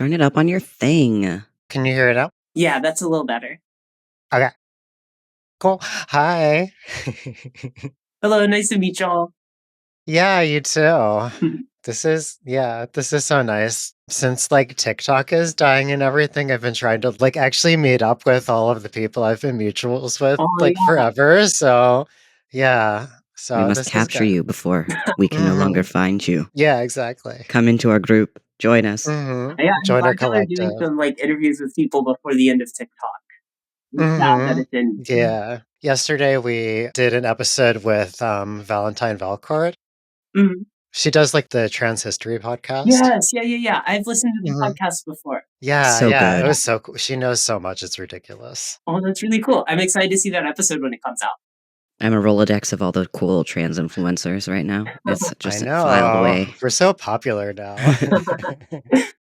Turn it up on your thing. Can you hear it now? Yeah, that's a little better. Okay. Cool. Hi. Hello, nice to meet y'all. Yeah, you too. This is so nice. Since like TikTok is dying and everything, I've been trying to like actually meet up with all of the people I've been mutuals with Oh like yeah. forever. So yeah. We So must this is capture good. you before we can no longer find you. Yeah, exactly. Come into our group. Join us. Yeah, I'm Join our glad y'all are doing collective. some like interviews with people before the end of TikTok. I'm sad that it's in. Yeah. Yesterday we did an episode with Valentine Valcourt. Mhm. She does like the trans history podcast. Yes, yeah. I've listened to the podcast before. Yeah, So yeah. good. It was so cool. She knows so much. It's ridiculous. Oh, that's really cool. I'm excited to see that episode when it comes out. I'm a Rolodex of all the cool trans influencers right now. It's just I filed know. away. We're so popular now.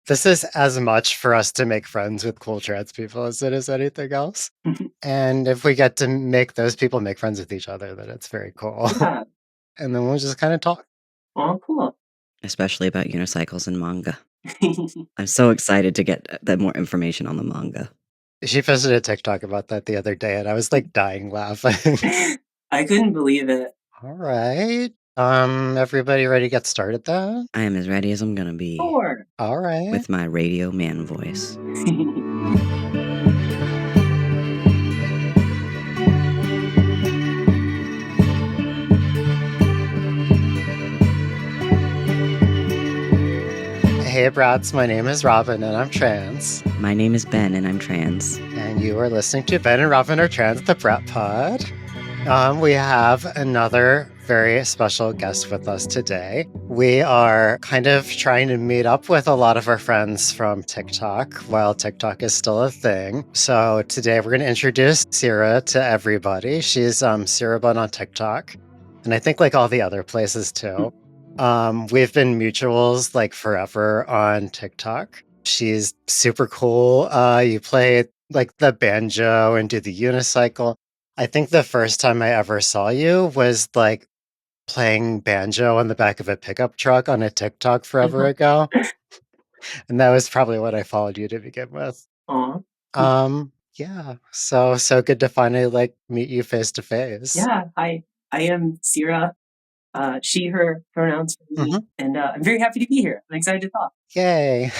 This is as much for us to make friends with cool trans people as it is anything else. And if we get to make those people make friends with each other, then it's very cool. Yeah. And then we'll just kind of talk. Oh, cool. Especially about unicycles and manga. I'm so excited to get that more information on the manga. She posted a TikTok about that the other day, and I was like dying laughing. I couldn't believe it. All right. Everybody ready to get started then? I am as ready as I'm gonna be. Sure. All right. With my radio man voice. Hey, brats, my name is Robin and I'm trans. My name is Ben and I'm trans. And you are listening to Ben and Robin Are Trans, the BRAT Pod. We have another very special guest with us today. We are kind of trying to meet up with a lot of our friends from TikTok while TikTok is still a thing. So today we're going to introduce Cira to everybody. She's cirabunbun on TikTok, and I think like all the other places too. We've been mutuals like forever on TikTok. She's super cool. You play like the banjo and do the unicycle. I think the first time I ever saw you was like playing banjo on the back of a pickup truck on a TikTok forever ago. And that was probably what I followed you to begin with. Aw. Yeah. So good to finally like meet you face to face. Yeah, I am Cira. She, her pronouns for me, and I'm very happy to be here. I'm excited to talk. Yay.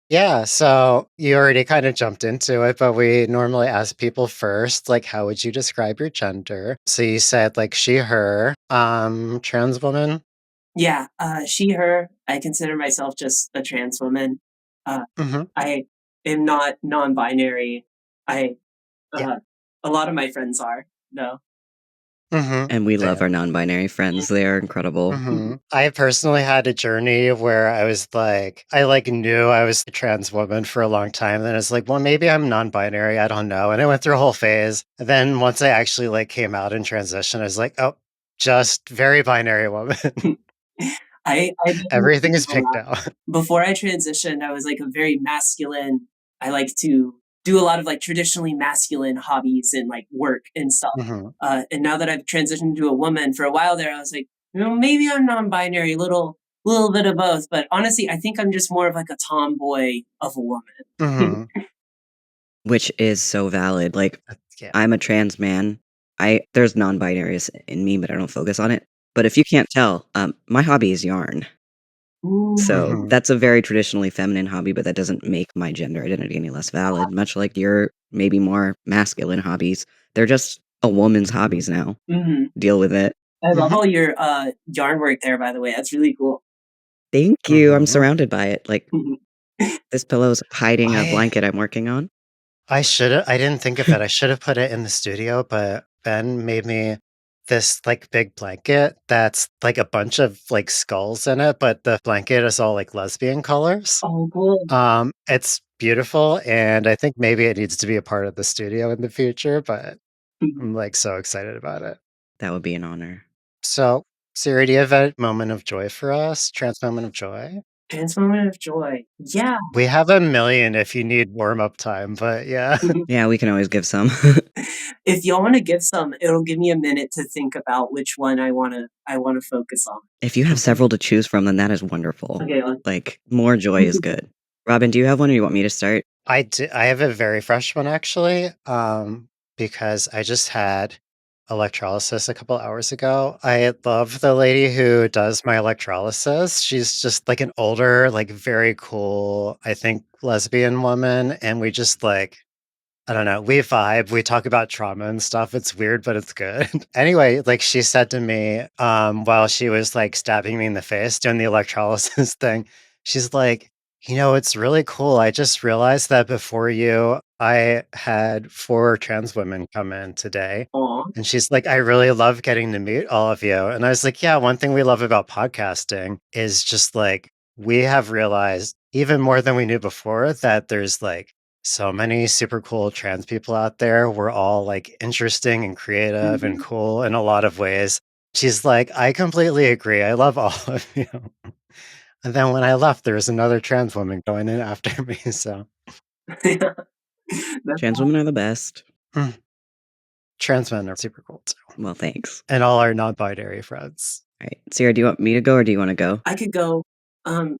Yeah, so you already kind of jumped into it, but we normally ask people first, like, how would you describe your gender? So you said like she, her, trans woman. Yeah, she, her. I consider myself just a trans woman. I am not non-binary. A lot of my friends are, though. And we love our non-binary friends. They are incredible. I personally had a journey where I was like, I like knew I was a trans woman for a long time. Then it's like, well, maybe I'm non-binary. I don't know. And I went through a whole phase. And then once I actually like came out and transitioned, I was like, oh, just very binary woman. Everything is picked out. Before I transitioned, I was like a very masculine. I like to do a lot of like traditionally masculine hobbies and like work and stuff. And now that I've transitioned to a woman, for a while there, I was like, maybe I'm non-binary, little bit of both. But honestly, I think I'm just more of like a tomboy of a woman. Which is so valid. Like, I'm a trans man. There's non-binaries in me, but I don't focus on it. But if you can't tell, my hobby is yarn. So that's a very traditionally feminine hobby, but that doesn't make my gender identity any less valid, much like your maybe more masculine hobbies. They're just a woman's hobbies now. Deal with it. I love all your yarn work there, by the way. That's really cool. Thank you. I'm surrounded by it. Like, this pillow's hiding a blanket I'm working on. I didn't think of it. I should have put it in the studio, but Ben made me this like big blanket that's like a bunch of like skulls in it, but the blanket is all like lesbian colors. Oh, cool. It's beautiful, and I think maybe it needs to be a part of the studio in the future, but I'm like so excited about it. That would be an honor. So, Cira, do you have a moment of joy for us? Trans moment of joy? Trans moment of joy. Yeah. We have a million if you need warm-up time, but yeah. Yeah, we can always give some. If y'all want to give some, it'll give me a minute to think about which one I wanna focus on. If you have several to choose from, then that is wonderful. Okay. Like, more joy is good. Robin, do you have one or you want me to start? I have a very fresh one actually, because I just had electrolysis a couple hours ago. I love the lady who does my electrolysis. She's just like an older, like very cool, I think, lesbian woman, and we just like I don't know. We vibe. We talk about trauma and stuff. It's weird, but it's good. Anyway, like she said to me, while she was like stabbing me in the face doing the electrolysis thing, she's like, it's really cool. I just realized that before you, I had 4 trans women come in today. Aw. And she's like, I really love getting to meet all of you. And I was like, yeah, one thing we love about podcasting is just like, we have realized even more than we knew before that there's like so many super cool trans people out there. We're all like interesting and creative and Mhm. cool in a lot of ways. She's like, I completely agree. I love all of you. And then when I left, there was another trans woman going in after me. So That's Trans women are the best. mm, trans men are super cool too. Well, thanks. And all our non binary friends. All right. Cira, do you want me to go or do you want to go? I could go.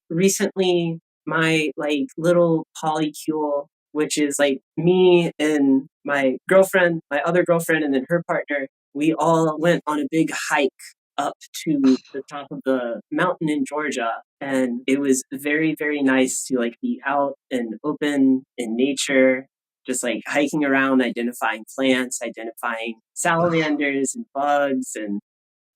Recently, my like little polycule, which is like me and my girlfriend, my other girlfriend, and then her partner, we all went on a big hike up to the top of the mountain in Georgia. And it was very, very nice to like be out and open in nature, just like hiking around, identifying plants, identifying salamanders and bugs, and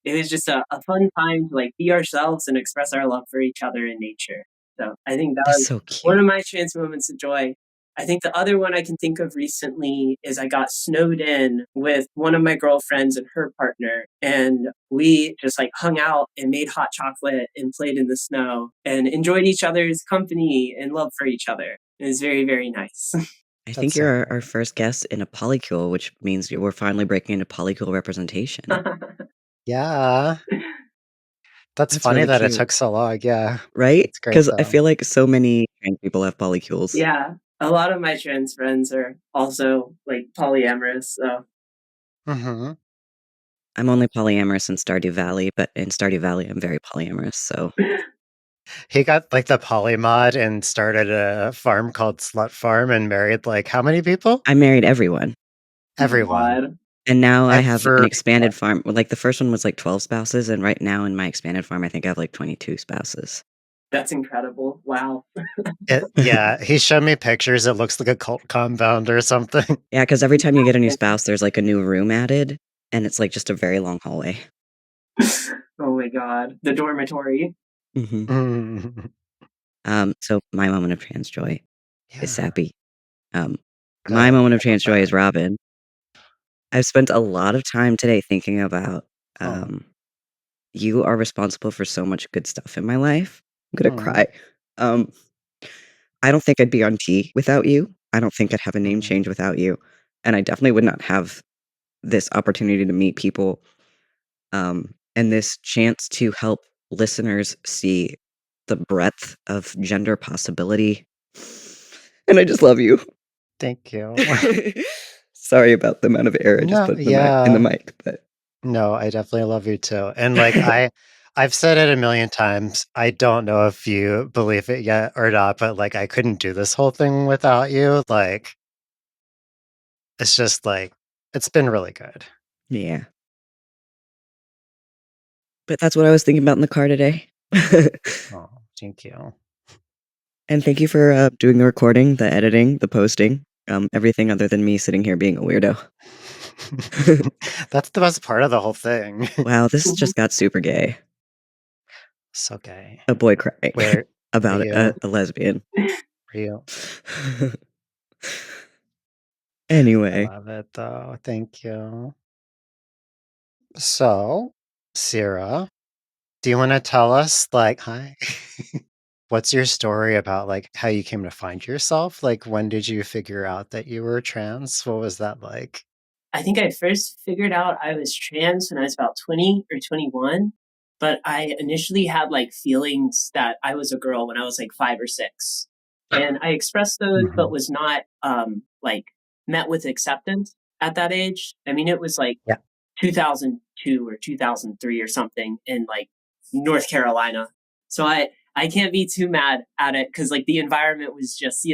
it was just a fun time to like be ourselves and express our love for each other in nature. So I think that That's was so one cute. of my trans moments of joy. I think the other one I can think of recently is I got snowed in with one of my girlfriends and her partner, and we just like hung out and made hot chocolate and played in the snow and enjoyed each other's company and love for each other. It was very, very nice. I That's think so you're our great. first guest in a polycule, which means we're finally breaking into polycule representation. Yeah. That's That's funny really that it cute. took so long. Yeah. Right? It's great Because I though. feel like so many trans people have polycules. Yeah, a lot of my trans friends are also like polyamorous. So Hmm. I'm only polyamorous in Stardew Valley, but in Stardew Valley, I'm very polyamorous. So He got like the polymod and started a farm called Slut Farm and married like how many people? I married everyone. Everyone. God, And now I have an Everyone. expanded farm. Well, like the first one was like 12 spouses. And right now in my expanded farm, I think I have like 22 spouses. that's incredible! Wow. Yeah, he showed me pictures. It looks like a cult compound or something. Yeah, because every time you get a new spouse, there's like a new room added. And it's like just a very long hallway. Oh my God, the dormitory. Hmm. Mm. So my moment of trans joy is Yeah, Sappy. Um, my good. moment I of love trans joy that. is Robin. I've spent a lot of time today thinking about Oh. you are responsible for so much good stuff in my life. I'm gonna Mm. cry. Um, I don't think I'd be on T without you. I don't think I'd have a name Mm. change without you. And I definitely would not have this opportunity to meet people and this chance to help listeners see the breadth of gender possibility. And I just love you. Thank you. Sorry about the amount of air I just No, put in the yeah. mic, but No, I definitely love you too. And like I've said it a million times. I don't know if you believe it yet or not, but like I couldn't do this whole thing without you. Like it's just like it's been really good. yeah. But that's what I was thinking about in the car today. Oh, thank you. And thank you for doing the recording, the editing, the posting, everything other than me sitting here being a weirdo. That's the best part of the whole thing. Wow, this Mhm. just got super gay. So gay. A boy crying Where about real, a lesbian. real. I Anyway, love it though. Thank you. So, Sarah, do you want to tell us like hi? What's your story about like how you came to find yourself? Like when did you figure out that you were trans? What was that like? I think I first figured out I was trans when I was about 20 or 21, but I initially had like feelings that I was a girl when I was like 5 or 6. And I expressed those, but Mhm. was not like met with acceptance. at that age. I mean, it was like Yeah. 2002 or 2003 or something in like North Carolina. So I can't be too mad at it because like the environment was just,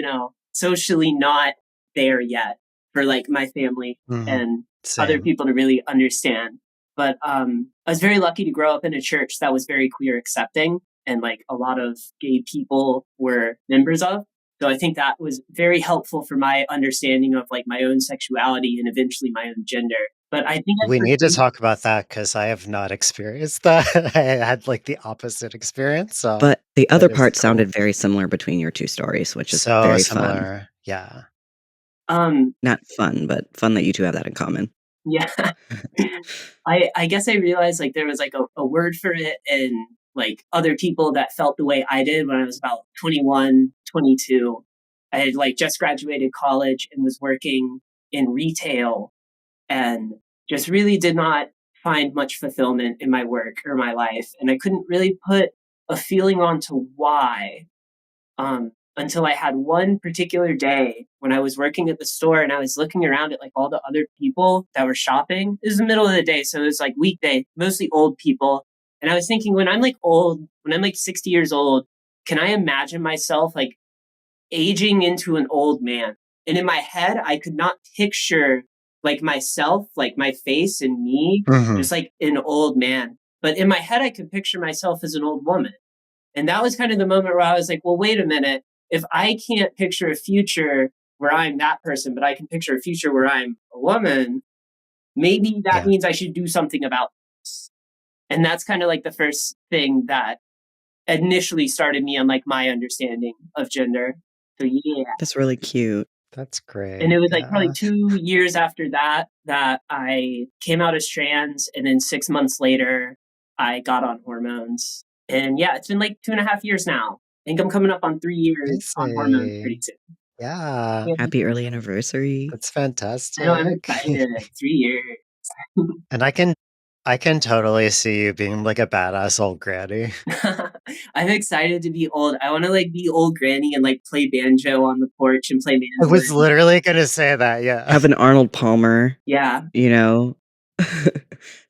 socially not there yet for like my family Mhm. and other Same. people to really understand. But I was very lucky to grow up in a church that was very queer accepting and like a lot of gay people were members of. So I think that was very helpful for my understanding of like my own sexuality and eventually my own gender. But I think I We need to pursued talk about that because I have not experienced that. I had, like, the opposite experience, so But the that other is part cool. sounded very similar between your 2 stories, which is So very fun. similar. Yeah. um Not fun, but fun that you 2 have that in common. yeah. I guess I realized like there was like a word for it and like other people that felt the way I did when I was about 21, 22. I had like just graduated college and was working in retail and just really did not find much fulfillment in my work or my life. And I couldn't really put a feeling onto why until I had one particular day when I was working at the store and I was looking around at like all the other people that were shopping. It was the middle of the day, so it was like weekday, mostly old people. And I was thinking, when I'm like old, when I'm like 60 years old, can I imagine myself like aging into an old man? And in my head, I could not picture like myself, like my face and me, Mhm. just like an old man. But in my head, I could picture myself as an old woman. And that was kind of the moment where I was like, well, wait a minute. If I can't picture a future where I'm that person, but I can picture a future where I'm a woman, maybe that Yeah. means I should do something about this. And that's kind of like the first thing that initially started me on like my understanding of gender. So yeah. That's really cute. That's And it great. was like probably Yeah. 2 years after that that I came out as trans. And then 6 months later, I got on hormones. And yeah, it's been like 2.5 years now. I think I'm coming up on 3 years on hormones pretty Amazing. soon. Yeah. Yeah, Happy early anniversary. That's I know, I'm fantastic. excited. 3 years. And I can totally see you being, like, a badass old granny. I'm excited to be old. I want to like be old granny and like play banjo on the porch and play I was mandolin. literally gonna say that, yeah. Have an Arnold Palmer, Yeah. you know?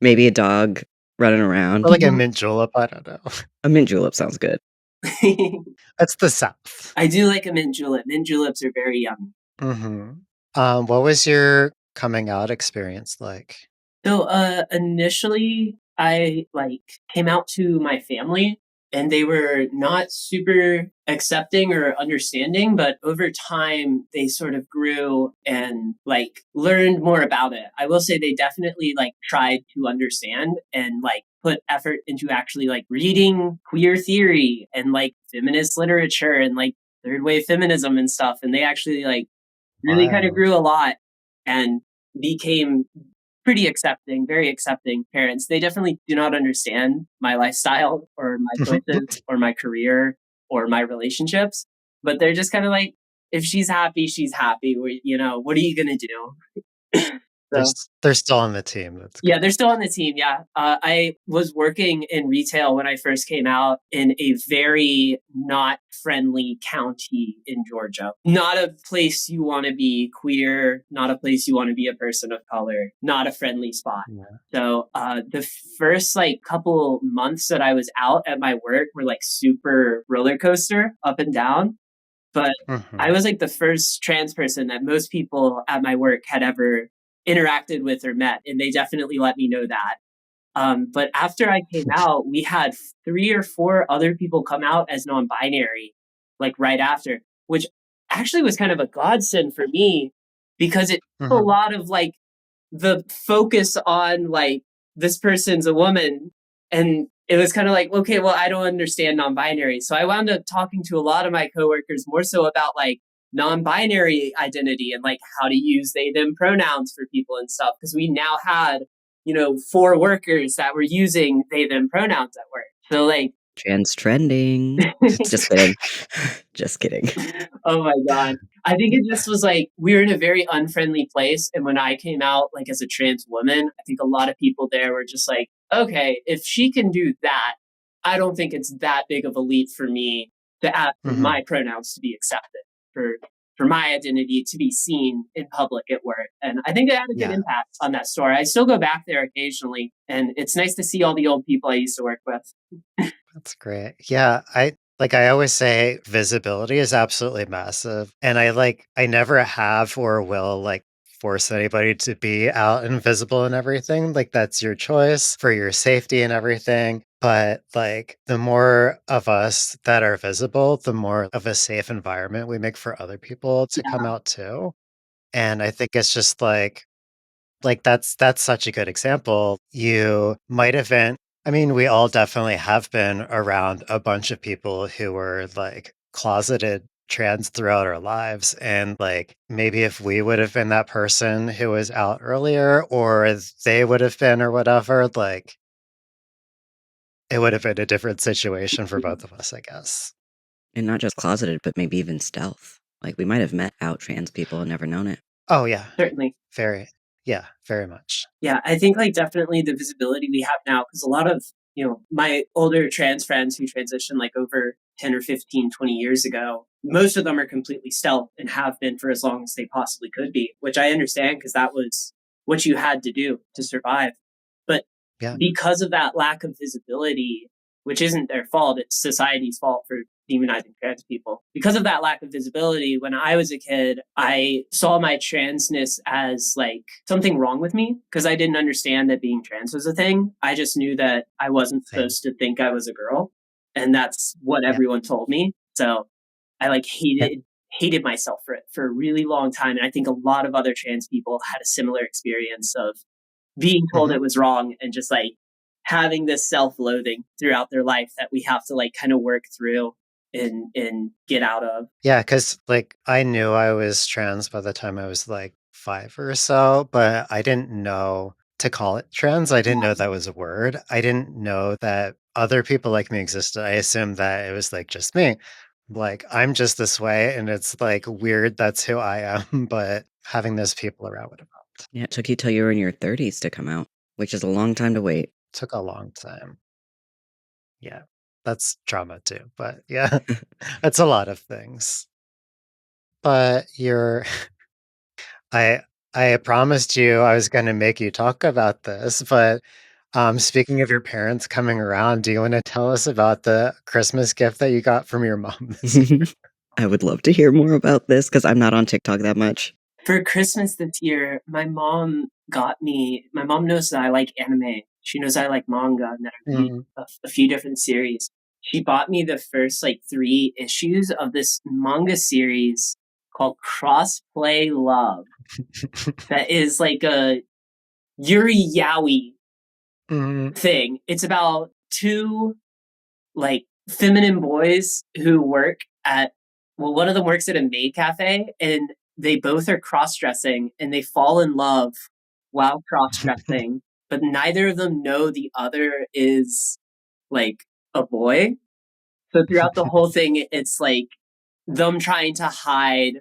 Maybe a dog running around. Or like a mint julep, I don't know. A mint julep sounds good. That's the South. I do like a mint julep. Mint juleps are very yummy. Mhm. What was your coming out experience like? So, initially, I like came out to my family and they were not super accepting or understanding, but over time they sort of grew and like learned more about it. I will say they definitely like tried to understand and like put effort into actually like reading queer theory and like feminist literature and like third wave feminism and stuff. And they actually like really kind of Wow. grew a lot and became pretty accepting, very accepting parents. They definitely do not understand my lifestyle or my choices or my career or my relationships, but they're just kind of like, if she's happy, she's happy. What are you going to do? So They're still on the team, that's yeah, good. they're still on the team. Yeah. I was working in retail when I first came out in a very not friendly county in Georgia. Not a place you want to be queer, not a place you want to be a person of color, not a friendly spot. Yeah. So the first like couple months that I was out at my work were like super roller coaster up and down. But I Mhm. was like the first trans person that most people at my work had ever interacted with or met, and they definitely let me know that. But after I came out, we had 3 or 4 other people come out as non-binary, like right after, which actually was kind of a godsend for me because it took a Mhm. lot of like the focus on like this person's a woman and it was kind of like, okay, well, I don't understand non-binary, so I wound up talking to a lot of my coworkers more so about like non-binary identity and like how to use they them pronouns for people and stuff because we now had 4 workers that were using they them pronouns at work, so like Trans trending. Just kidding. Just kidding. oh my god. I think it just was like we were in a very unfriendly place. And when I came out like as a trans woman, I think a lot of people there were just like, okay, if she can do that, I don't think it's that big of a leap for me to ask for Mhm. my pronouns to be accepted for for my identity to be seen in public at work. And I think it had a good impact on that store. I still go back there occasionally, and it's nice to see all the old people I used to work with. That's great. Yeah, I always say visibility is absolutely massive. And I never have or will force anybody to be out and visible and everything. Like that's your choice for your safety and everything. But the more of us that are visible, the more of a safe environment we make for other people to come out too. And I think it's just that's such a good example. You might have been I mean, we all definitely have been around a bunch of people who were closeted trans throughout our lives. And maybe if we would have been that person who was out earlier or they would have been or whatever, it would have been a different situation for both of us, I guess. And not just closeted, but maybe even stealth. Like, we might have met out trans people and never known it. Oh, yeah. Certainly. Yeah, very much. Yeah, I think definitely the visibility we have now, because a lot of, my older trans friends who transitioned over 10 or 15, 20 years ago, most of them are completely stealth and have been for as long as they possibly could be, which I understand because that was what you had to do to survive. But because of that lack of visibility, which isn't their fault, it's society's fault for demonizing trans people. Because of that lack of visibility, when I was a kid, I saw my transness as something wrong with me because I didn't understand that being trans was a thing. I just knew that I wasn't supposed to think I was a girl. And that's what everyone told me. So I hated myself for it for a really long time. And I think a lot of other trans people had a similar experience of being told it was wrong and just having this self-loathing throughout their life that we have to kind of work through and get out of. Yeah, because I knew I was trans by the time I was 5 or so, but I didn't know to call it trans. I didn't know that was a word. I didn't know that other people like me existed. I assumed that it was just me. I'm just this way, and it's weird that's who I am, but having those people around would have helped. Yeah, it took you till you were in your 30s to come out, which is a long time to wait. Took a long time. Yeah, that's trauma too, but yeah, it's a lot of things. But I I promised you I was gonna make you talk about this, but, speaking of your parents coming around, do you wanna tell us about the Christmas gift that you got from your mom this year? I would love to hear more about this because I'm not on TikTok that much. For Christmas this year, my mom knows that I like anime. She knows I like manga and that I read a few different series. She bought me the first 3 issues of this manga series called Crossplay Love. That is a yuri yaoi thing. It's about 2 feminine boys who work at one of them works at a maid cafe, and they both are cross-dressing, and they fall in love while cross-dressing, but neither of them know the other is a boy. So throughout the whole thing, it's them trying to hide,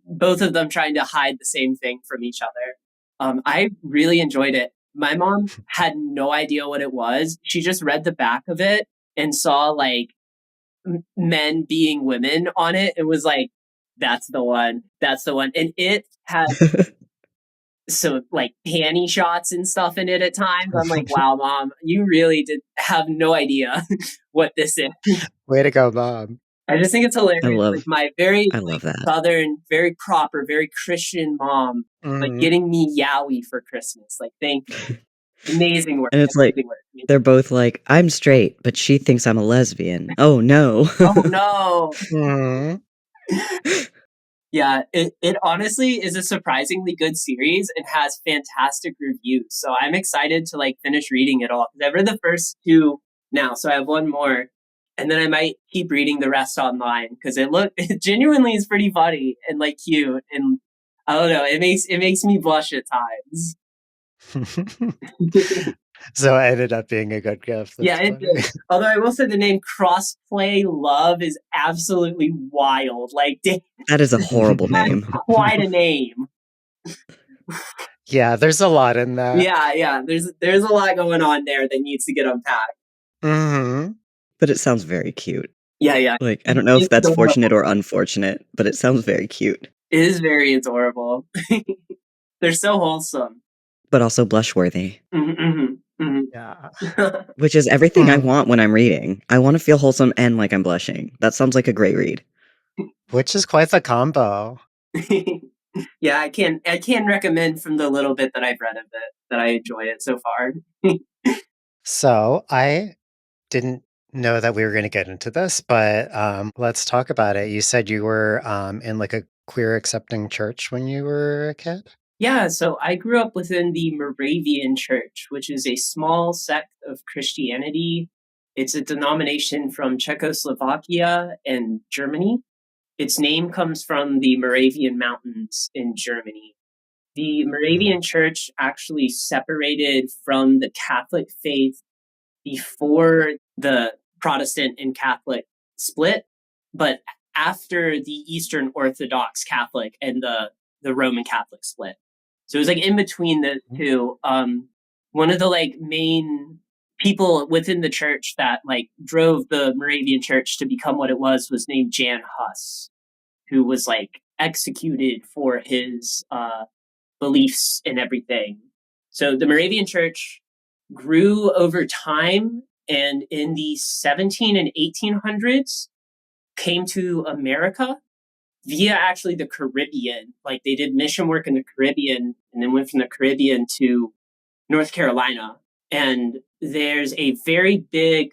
both of them trying to hide the same thing from each other. I really enjoyed it. My mom had no idea what it was. She just read the back of it and saw men being women on it and was like, that's the one. That's the one. And it had some panty shots and stuff in it at times. I'm like, wow, mom, you really did have no idea what this is. Way to go, mom. I just think it's hilarious. My very I love that. Southern, very proper, very Christian mom, getting me yaoi for Christmas. Thank you. Amazing work. And it's they're both I'm straight, but she thinks I'm a lesbian. Oh no. Oh no. Yeah, it honestly is a surprisingly good series and has fantastic reviews. So I'm excited to finish reading it all. I've read the first 2 now, so I have one more. And then I might keep reading the rest online because it genuinely is pretty funny and cute. And I don't know, it makes me blush at times. So it ended up being a good gift. That's it did. Although I will say the name Crossplay Love is absolutely wild. That is a horrible name. Quite a name. Yeah, there's a lot in that. Yeah. There's a lot going on there that needs to get unpacked. But it sounds very cute. Yeah, yeah. Like, I don't know if It's that's fortunate adorable. or unfortunate, but it sounds very cute, It is very adorable. They're so wholesome. but also blush-worthy, Mhm, mhm, Yeah. mhm. which is everything I Mm, want when I'm reading. I wanna feel wholesome and like I'm blushing. That sounds like a great read. which is quite the combo. Yeah, I can recommend from the little bit that I've read of it that I enjoy it so far. So I didn't know that we were going to get into this, but let's talk about it. You said you were in like a queer accepting church when you were a kid? Yeah, so I grew up within the Moravian Church, which is a small sect of Christianity. It's a denomination from Czechoslovakia and Germany. Its name comes from the Moravian Mountains in Germany. The Mhm. Moravian Church actually separated from the Catholic faith before the Protestant and Catholic split, but after the Eastern Orthodox Catholic and the Roman Catholic split. So it was like in between the two. One of the like main people within the church that like drove the Moravian Church to become what it was named Jan Hus, who was like executed for his beliefs and everything. So the Moravian Church grew over time, and in the 17 and 1800s came to America via actually the Caribbean. Like they did mission work in the Caribbean and then went from the Caribbean to North Carolina. And there's a very big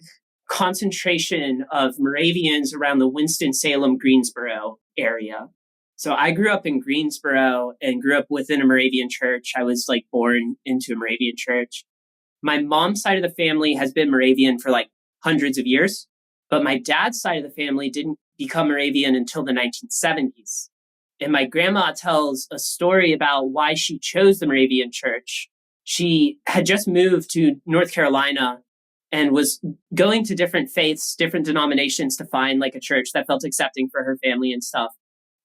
concentration of Moravians around the Winston-Salem, Greensboro area. So I grew up in Greensboro and grew up within a Moravian church. I was like born into a Moravian church. My mom's side of the family has been Moravian for like hundreds of years, but my dad's side of the family didn't become Moravian until the 1970s. And my grandma tells a story about why she chose the Moravian church. She had just moved to North Carolina and was going to different faiths, different denominations to find like a church that felt accepting for her family and stuff.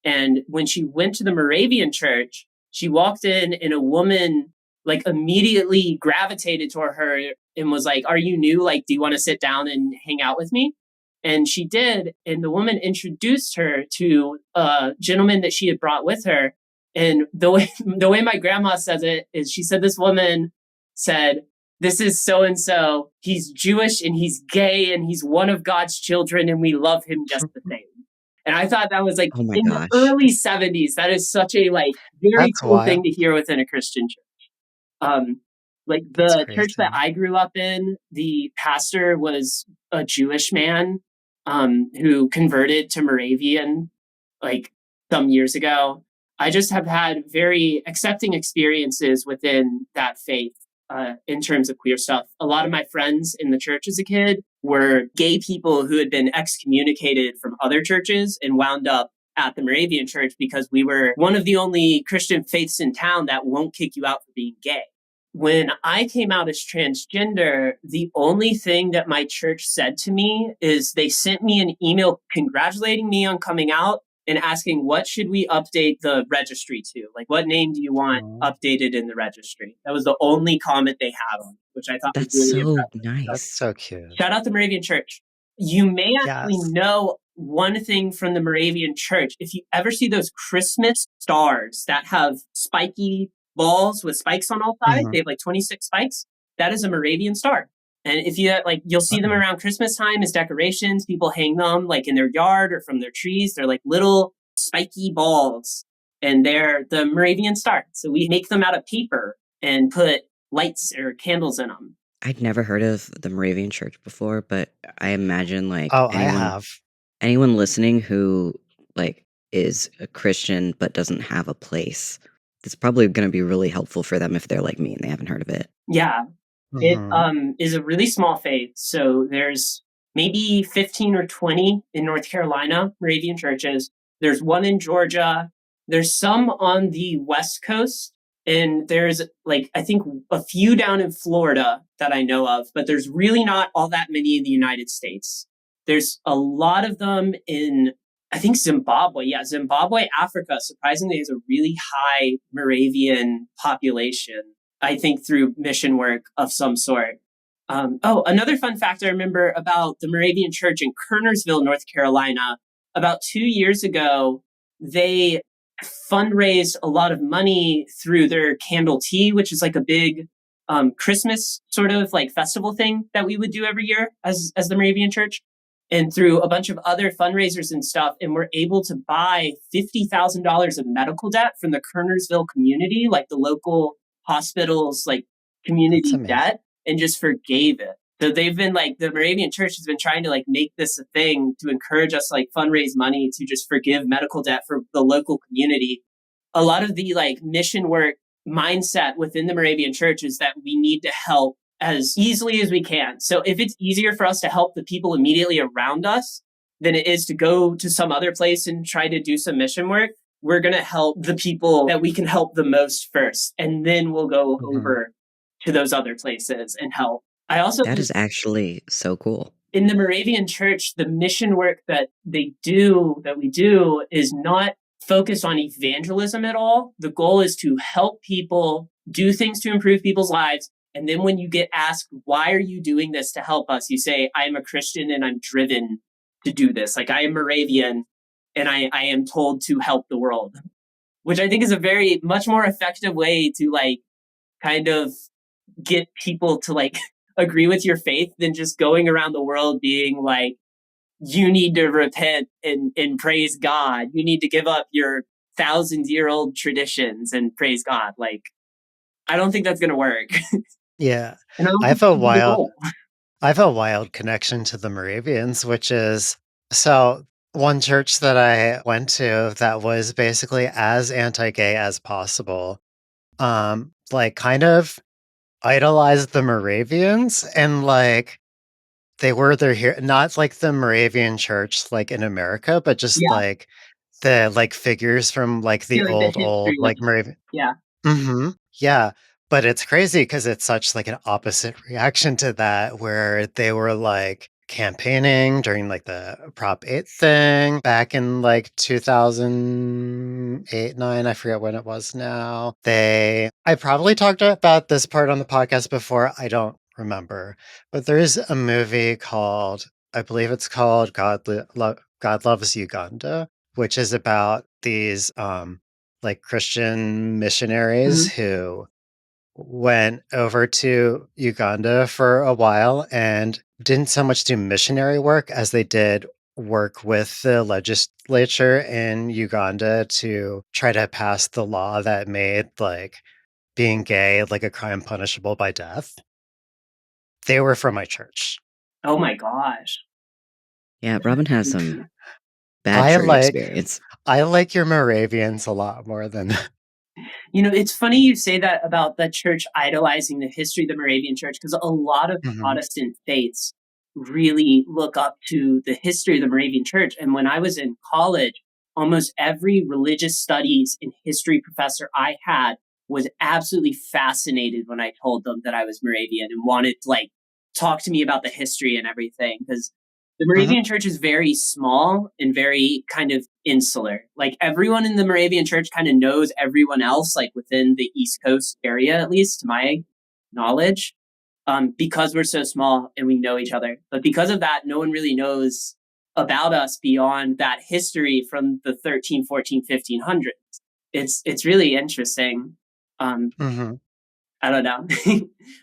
And when she went to the Moravian church, she walked in and a woman like immediately gravitated toward her and was like, "Are you new? Like, do you want to sit down and hang out with me?" And she did. And the woman introduced her to a gentleman that she had brought with her. And the way my grandma says it is she said this woman said, "This is so and so. He's Jewish and he's gay and he's one of God's children and we love him just the same." And I thought that was like Oh my in the gosh. early 70s. That is such a like very That's cool thing wild. to hear within a Christian church. Um, like That's the church that crazy. I grew up in, the pastor was a Jewish man who converted to Moravian like some years ago. I just have had very accepting experiences within that faith in terms of queer stuff. A lot of my friends in the church as a kid were gay people who had been excommunicated from other churches and wound up at the Moravian church because we were one of the only Christian faiths in town that won't kick you out for being gay. When I came out as transgender, the only thing that my church said to me is they sent me an email congratulating me on coming out and asking what should we update the registry to? Like what name do you want Oh, updated in the registry? That was the only comment they had on it, which I thought was That's really so impressive. that's nice. so cute. Shout out the Moravian Church. You may actually Yes. know one thing from the Moravian Church. If you ever see those Christmas stars that have spiky balls with spikes on all sides, Mhm. they have like 26 spikes. That is a Moravian star. And if you like, you'll see them Oh. around Christmas time as decorations. People hang them like in their yard or from their trees. They're like little spiky balls, and they're the Moravian star. So we make them out of paper and put lights or candles in them. I'd never heard of the Moravian Church before, but I imagine, like, Oh, I have. anyone listening who, like, is a Christian but doesn't have a place, it's probably gonna be really helpful for them if they're like me and they haven't heard of it. Yeah, it Mhm. is a really small faith. So there's maybe 15 or 20 in North Carolina, Moravian churches. There's one in Georgia. There's some on the West Coast. And there's like, I think a few down in Florida that I know of, but there's really not all that many in the United States. There's a lot of them in, I think, Zimbabwe. Yeah, Zimbabwe, Africa, surprisingly, has a really high Moravian population. I think through mission work of some sort. Another fun fact I remember about the Moravian Church in Kernersville, North Carolina. About 2 years ago, they fundraised a lot of money through their candle tea, which is like a big Christmas sort of like festival thing that we would do every year as the Moravian Church, and through a bunch of other fundraisers and stuff. And we're able to buy $50,000 of medical debt from the Kernersville community, like the local hospitals, like That's community amazing. debt, and just forgave it. So they've been like, the Moravian Church has been trying to like make this a thing to encourage us to like fundraise money to just forgive medical debt for the local community. A lot of the like mission work mindset within the Moravian Church is that we need to help as easily as we can. So if it's easier for us to help the people immediately around us than it is to go to some other place and try to do some mission work, we're going to help the people that we can help the most first. And then we'll go Mhm. over to those other places and help. I also That is actually so cool. in the Moravian Church, the mission work that we do, is not focused on evangelism at all. The goal is to help people do things to improve people's lives. And then when you get asked, why are you doing this to help us? You say, I am a Christian and I'm driven to do this. Like I am Moravian and I am told to help the world, which I think is a very much more effective way to like kind of get people to like agree with your faith than just going around the world being like, you need to repent and praise God. You need to give up your 1,000-year-old traditions and praise God. Like, I don't think that's going to work. Yeah. And I don't I think have a that's the wild goal. I have a wild connection to the Moravians, which is so one church that I went to that was basically as anti-gay as possible, like kind of idolized the Moravians and like they were their here not like the Moravian church like in America, but just Yeah. like the like figures from like the Yeah. Like the old history of like it. Moravian. Yeah. Mhm. Yeah, but it's crazy because it's such, like, an opposite reaction to that where they were, like, campaigning during, like, the Prop 8 thing back in, like, 2008, 9, I forget when it was now. I probably talked about this part on the podcast before, I don't remember, but there is a movie called I believe it's called God Loves Uganda, which is about these, like Christian missionaries Mhm. who went over to Uganda for a while and didn't so much do missionary work as they did work with the legislature in Uganda to try to pass the law that made like being gay like a crime punishable by death. They were from my church. Oh my gosh. Yeah, Robin has some bad I church like experience. I like your Moravians a lot more than You know, it's funny you say that about the church idolizing the history of the Moravian Church, because a lot of Mhm. Protestant faiths really look up to the history of the Moravian Church. And when I was in college, almost every religious studies and history professor I had was absolutely fascinated when I told them that I was Moravian and wanted to like talk to me about the history and everything. Because the Mhm. Moravian Church is very small and very kind of insular. Like everyone in the Moravian Church kind of knows everyone else, like within the East Coast area, at least to my knowledge, because we're so small and we know each other. But because of that, no one really knows about us beyond that history from the 13, 14, 1500s. It's really interesting. Um, Mhm. I don't know.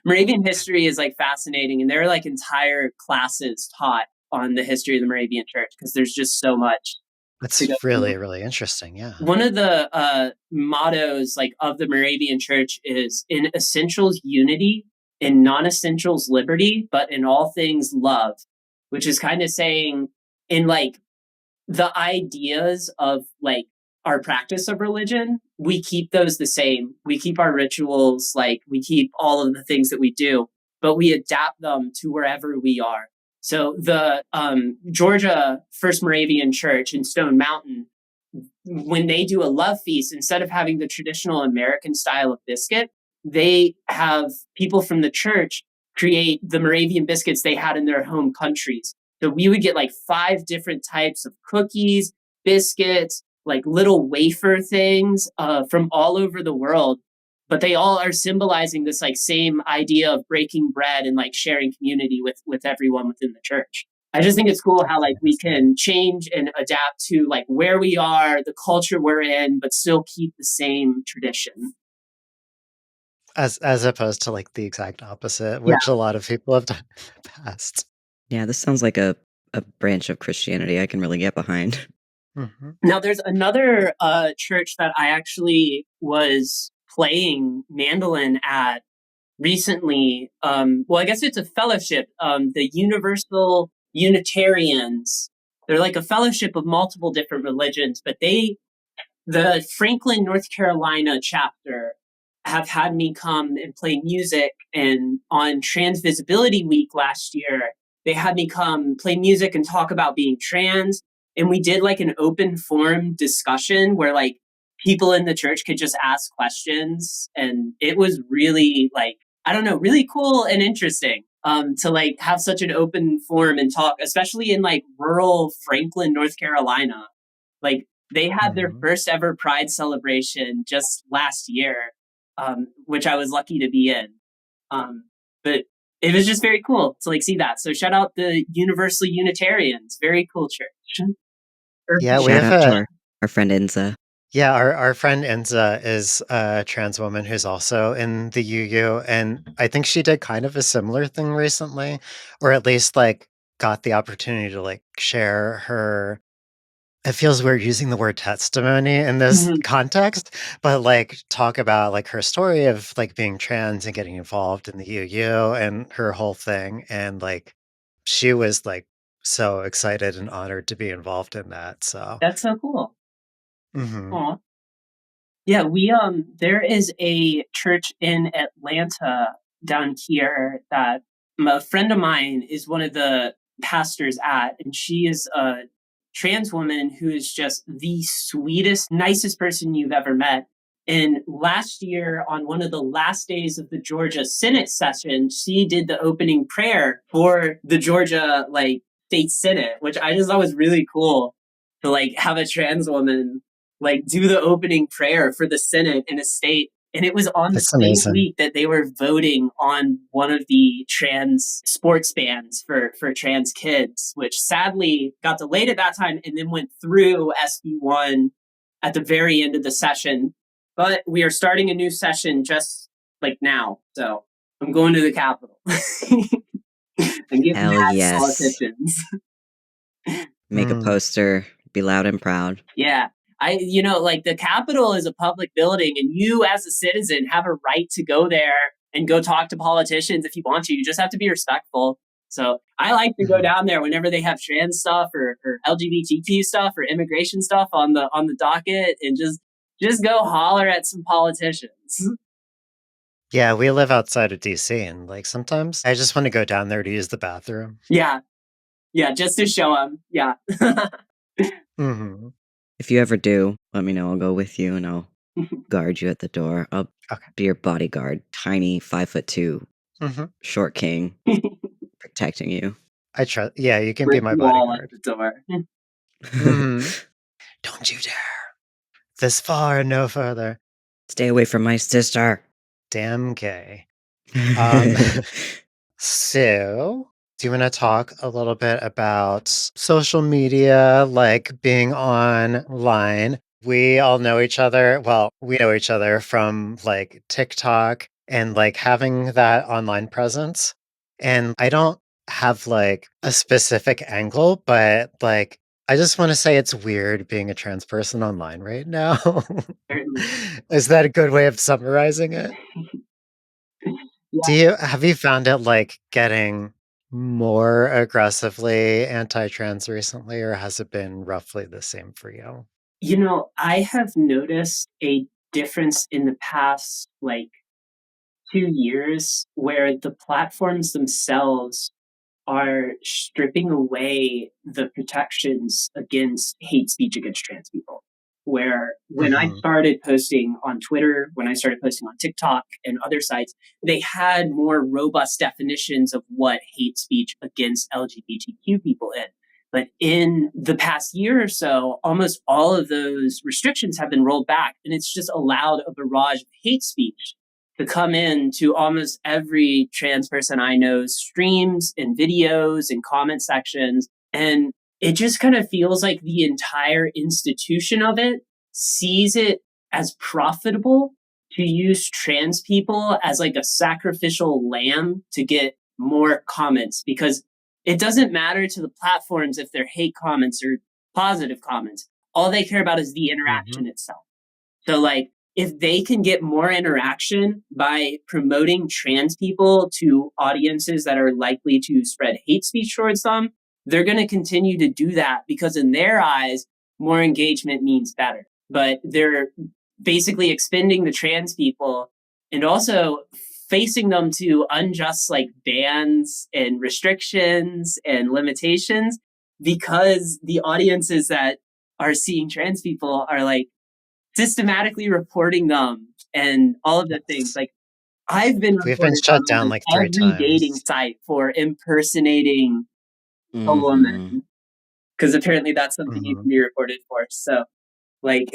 Moravian history is like fascinating, and there are like entire classes taught on the history of the Moravian Church because there's just so much to go That's through. really, really interesting, yeah. One of the mottos like of the Moravian Church is in essentials unity, in non-essentials liberty, but in all things love, which is kind of saying in like the ideas of like our practice of religion, we keep those the same. We keep our rituals, like we keep all of the things that we do, but we adapt them to wherever we are. So the Georgia First Moravian Church in Stone Mountain, when they do a love feast, instead of having the traditional American style of biscuit, they have people from the church create the Moravian biscuits they had in their home countries. So we would get like 5 different types of cookies, biscuits, like little wafer things from all over the world. but they all are symbolizing this like same idea of breaking bread and like sharing community with everyone within the church. I just think it's cool how like we can change and adapt to like where we are, the culture we're in, but still keep the same tradition. As opposed to like the exact opposite, Yeah. which a lot of people have done in the past. Yeah, this sounds like a branch of Christianity I can really get behind. Now, there's another church that I actually was playing mandolin at recently. Well, I guess it's a fellowship, the Universal Unitarians. They're like a fellowship of multiple different religions, but the Franklin, North Carolina chapter have had me come and play music. And on Trans Visibility Week last year, they had me come play music and talk about being trans. And we did like an open forum discussion where like people in the church could just ask questions. And it was really like, I don't know, really cool and interesting to like have such an open forum and talk, especially in like rural Franklin, North Carolina. Like they had their first ever Pride celebration just last year, which I was lucky to be in. But it was just very cool to like see that. So shout out the Universal Unitarians, very cool church. Yeah, we Shout have out to our friend Inza. Yeah, our friend Enza is a trans woman who's also in the UU, and I think she did kind of a similar thing recently, or at least like got the opportunity to like share her. It feels weird using the word testimony in this context, but like talk about like her story of like being trans and getting involved in the UU and her whole thing, and like she was like so excited and honored to be involved in that. So That's so cool. mhm. Aw. Yeah, we there is a church in Atlanta down here that a friend of mine is one of the pastors at, and she is a trans woman who is just the sweetest, nicest person you've ever met. And last year, on one of the last days of the Georgia Senate session, she did the opening prayer for the Georgia like state Senate, which I just thought was really cool to like have a trans woman like do the opening prayer for the Senate in a state. And it was on the That's same amazing. week that they were voting on one of the trans sports bans for trans kids, which sadly got delayed at that time and then went through SB1 at the very end of the session. But we are starting a new session just like now. So I'm going to the Capitol and get Hell mad at yes. politicians. Make a poster, be loud and proud. Yeah. Like the Capitol is a public building and you as a citizen have a right to go there and go talk to politicians if you want to. You just have to be respectful. So I like to go down there whenever they have trans stuff or LGBTQ stuff or immigration stuff on the docket and just go holler at some politicians. Yeah, we live outside of DC, and like sometimes I just want to go down there to use the bathroom. Yeah. Yeah, just to show them. Yeah. If you ever do, let me know. I'll go with you and I'll guard you at the door. I'll be your bodyguard. Tiny, 5'2", short king, protecting you. I trust. Yeah, you can be my bodyguard. At the door. Don't you dare! This far and no further. Stay away from my sister. Damn gay. So, do you want to talk a little bit about social media, like being online? We all know each other. Well, we know each other from like TikTok and like having that online presence. And I don't have like a specific angle, but like I just want to say it's weird being a trans person online right now. Is that a good way of summarizing it? Have you found it like getting more aggressively anti-trans recently, or has it been roughly the same for you? I have noticed a difference in the past like 2 years where the platforms themselves are stripping away the protections against hate speech against trans people. Where when I started posting on Twitter, when I started posting on TikTok and other sites, they had more robust definitions of what hate speech against LGBTQ people is. But in the past year or so, almost all of those restrictions have been rolled back, and it's just allowed a barrage of hate speech to come in to almost every trans person I know's streams and videos and comment sections. And it just kind of feels like the entire institution of it sees it as profitable to use trans people as like a sacrificial lamb to get more comments, because it doesn't matter to the platforms if they're hate comments or positive comments. All they care about is the interaction itself. So like, if they can get more interaction by promoting trans people to audiences that are likely to spread hate speech towards them, they're going to continue to do that, because in their eyes, more engagement means better. But they're basically expending the trans people and also facing them to unjust like bans and restrictions and limitations, because the audiences that are seeing trans people are like systematically reporting them and all of the things. Like, I've been We've been reported shut on down almost like 3 every dating times. site for impersonating a Mhm. woman, because apparently that's something you can be reported for. So like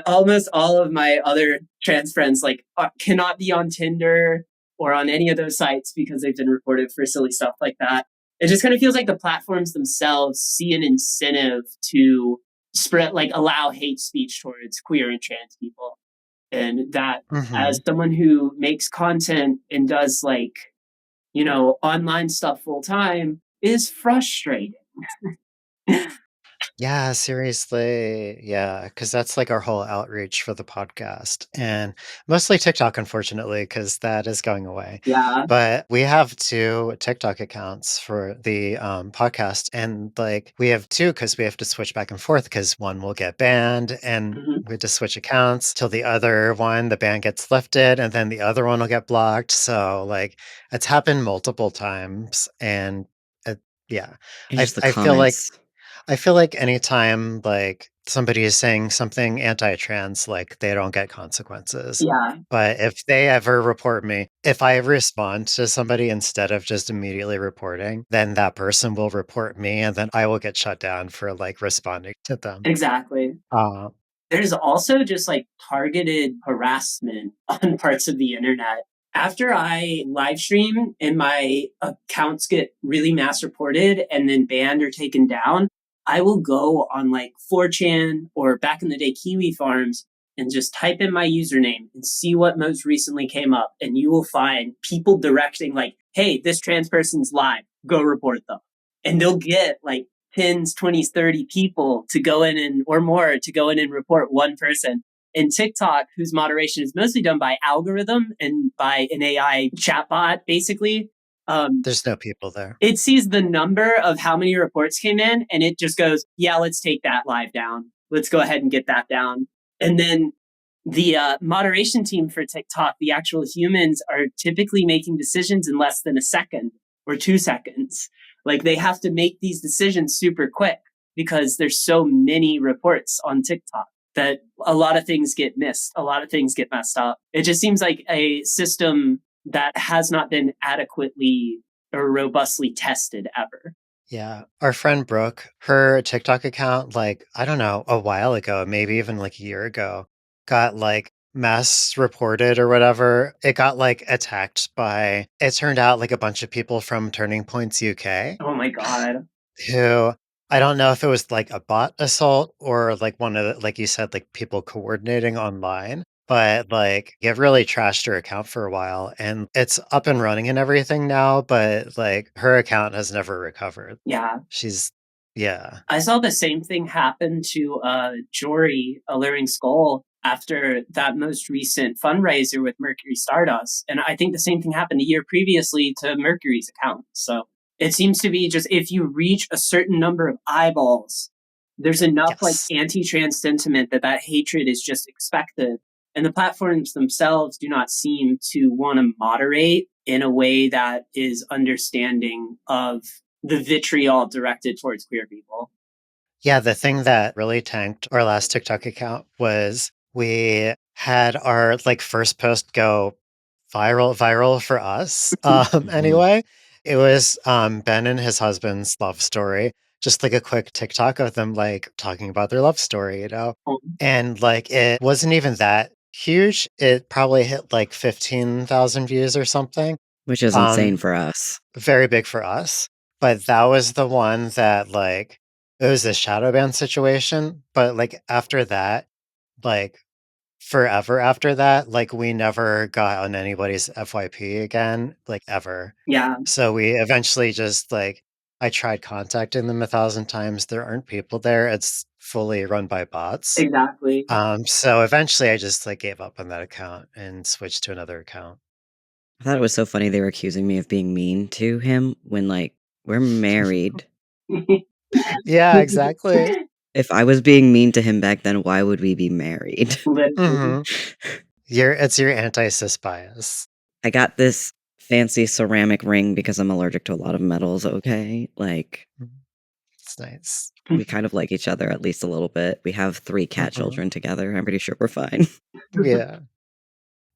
almost all of my other trans friends like cannot be on Tinder or on any of those sites because they've been reported for silly stuff like that. It just kind of feels like the platforms themselves see an incentive to spread, like, allow hate speech towards queer and trans people. And that, as Mhm. someone who makes content and does like, online stuff full time, is frustrating. Yeah, seriously. Yeah, because that's like our whole outreach for the podcast, and mostly TikTok, unfortunately, because that is going away. Yeah. But we have 2 TikTok accounts for the, podcast, and, like, we have 2 because we have to switch back and forth because one will get banned, and Mhm. we have to switch accounts till the other one, the ban gets lifted, and then the other one will get blocked, so, like, it's happened multiple times, and, yeah. It's I just the I feel like comments. I feel like anytime, like, somebody is saying something anti-trans, like, they don't get consequences. Yeah. But if they ever report me, if I respond to somebody instead of just immediately reporting, then that person will report me, and then I will get shut down for, like, responding to them. Exactly. Uh, There's also just like targeted harassment on parts of the internet. After I live stream and my accounts get really mass reported and then banned or taken down, I will go on like 4chan or back in the day Kiwi Farms and just type in my username and see what most recently came up. And you will find people directing like, hey, this trans person's live, go report them. And they'll get like 10s, 20s, 30 people to go in and, or more, to go in and report one person. And TikTok, whose moderation is mostly done by algorithm and by an AI chatbot, basically, there's no people there. it sees the number of how many reports came in and it just goes, yeah, let's take that live down. Let's go ahead and get that down. And then the moderation team for TikTok, the actual humans, are typically making decisions in less than a second or 2 seconds. Like, they have to make these decisions super quick because there's so many reports on TikTok that a lot of things get missed. A lot of things get messed up. It just seems like a system that has not been adequately or robustly tested ever. Yeah. Our friend Brooke, her TikTok account, like, I don't know, a while ago, maybe even like a year ago, got like mass reported or whatever. It got like attacked by, it turned out like a bunch of people from Turning Points UK Oh my God. who I don't know if it was like a bot assault or like one of the, like you said, like people coordinating online. But like it really trashed her account for a while and it's up and running and everything now, but like her account has never recovered. Yeah. She's yeah. I saw the same thing happen to Jory, Alluring Skull, after that most recent fundraiser with Mercury Stardust. And I think the same thing happened a year previously to Mercury's account. So it seems to be just, if you reach a certain number of eyeballs, there's enough like Yes. anti-trans sentiment that hatred is just expected. And the platforms themselves do not seem to want to moderate in a way that is understanding of the vitriol directed towards queer people. Yeah, the thing that really tanked our last TikTok account was we had our like first post go viral for us. Mhm. Anyway, it was Ben and his husband's love story. just like a quick TikTok of them like talking about their love story, you know? Mhm. And like it wasn't even that huge. It probably hit like 15,000 views or something. which is insane Um, for us. very big for us. But that was the one that like it was a shadow ban situation. But like after that, like forever after that, like, we never got on anybody's FYP again, like, ever. Yeah, So we eventually just, like I tried contacting them 1,000 times, there aren't people there, it's fully run by bots. exactly. So eventually I just, like, gave up on that account and switched to another account. I thought it was so funny they were accusing me of being mean to him when, like, we're married. Yeah, exactly. If I was being mean to him back then, why would we be married? Literally. Mhm. It's your anti-cis bias. I got this fancy ceramic ring because I'm allergic to a lot of metals, okay? Like, Mhm. It's nice. we kind of like each other at least a little bit. We have 3 cat Mhm. children together. I'm pretty sure we're fine. Yeah.